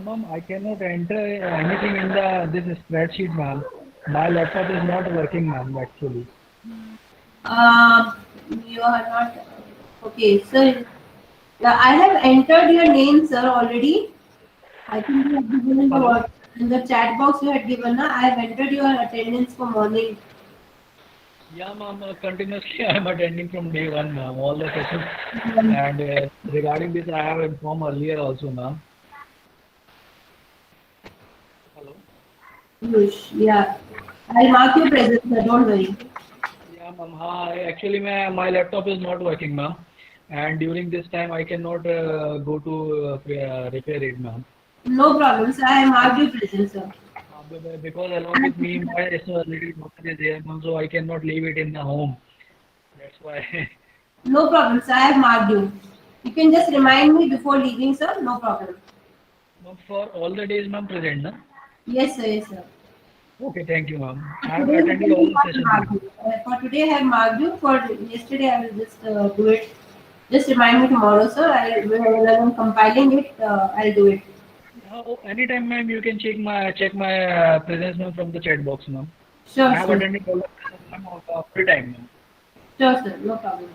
Ma'am, I cannot enter anything in the this spreadsheet, ma'am. My laptop is not working, ma'am, actually. You are not okay, sir. Yeah, I have entered your name, sir, already. I think you have given in the Hello. in the chat box you had given. I have entered your attendance for morning. Yeah, ma'am. Continuously, I am attending from day one, ma'am. All the sessions. Um, And regarding this, I have informed earlier also, ma'am. Hello. Yeah, I'll mark your presence, sir. Don't worry. Yeah, ma'am. Actually, my laptop is not working, ma'am. And during this time, I cannot go to repair it, ma'am. No problem, sir. I have marked your presence, sir. Because along with me, my little daughter is there, ma'am, so I cannot leave it in the home. That's why. No problem, sir. I have marked you. You can just remind me before leaving, sir. No problem. Ma'am, for all the days, ma'am, present, na? Yes, sir. Yes, sir. Okay, thank you, ma'am. I have Today attended all the I have sessions, marked ma'am. you. For today, I have marked you. For yesterday, I will just do it. Just remind me tomorrow, sir. When I'm compiling it, I'll do it. Anytime, ma'am, you can check my presence, ma'am, from the chat box, ma'am. I Sure, have sir. attended all the sessions, ma'am, full time, ma'am. Sure, sir. No problem.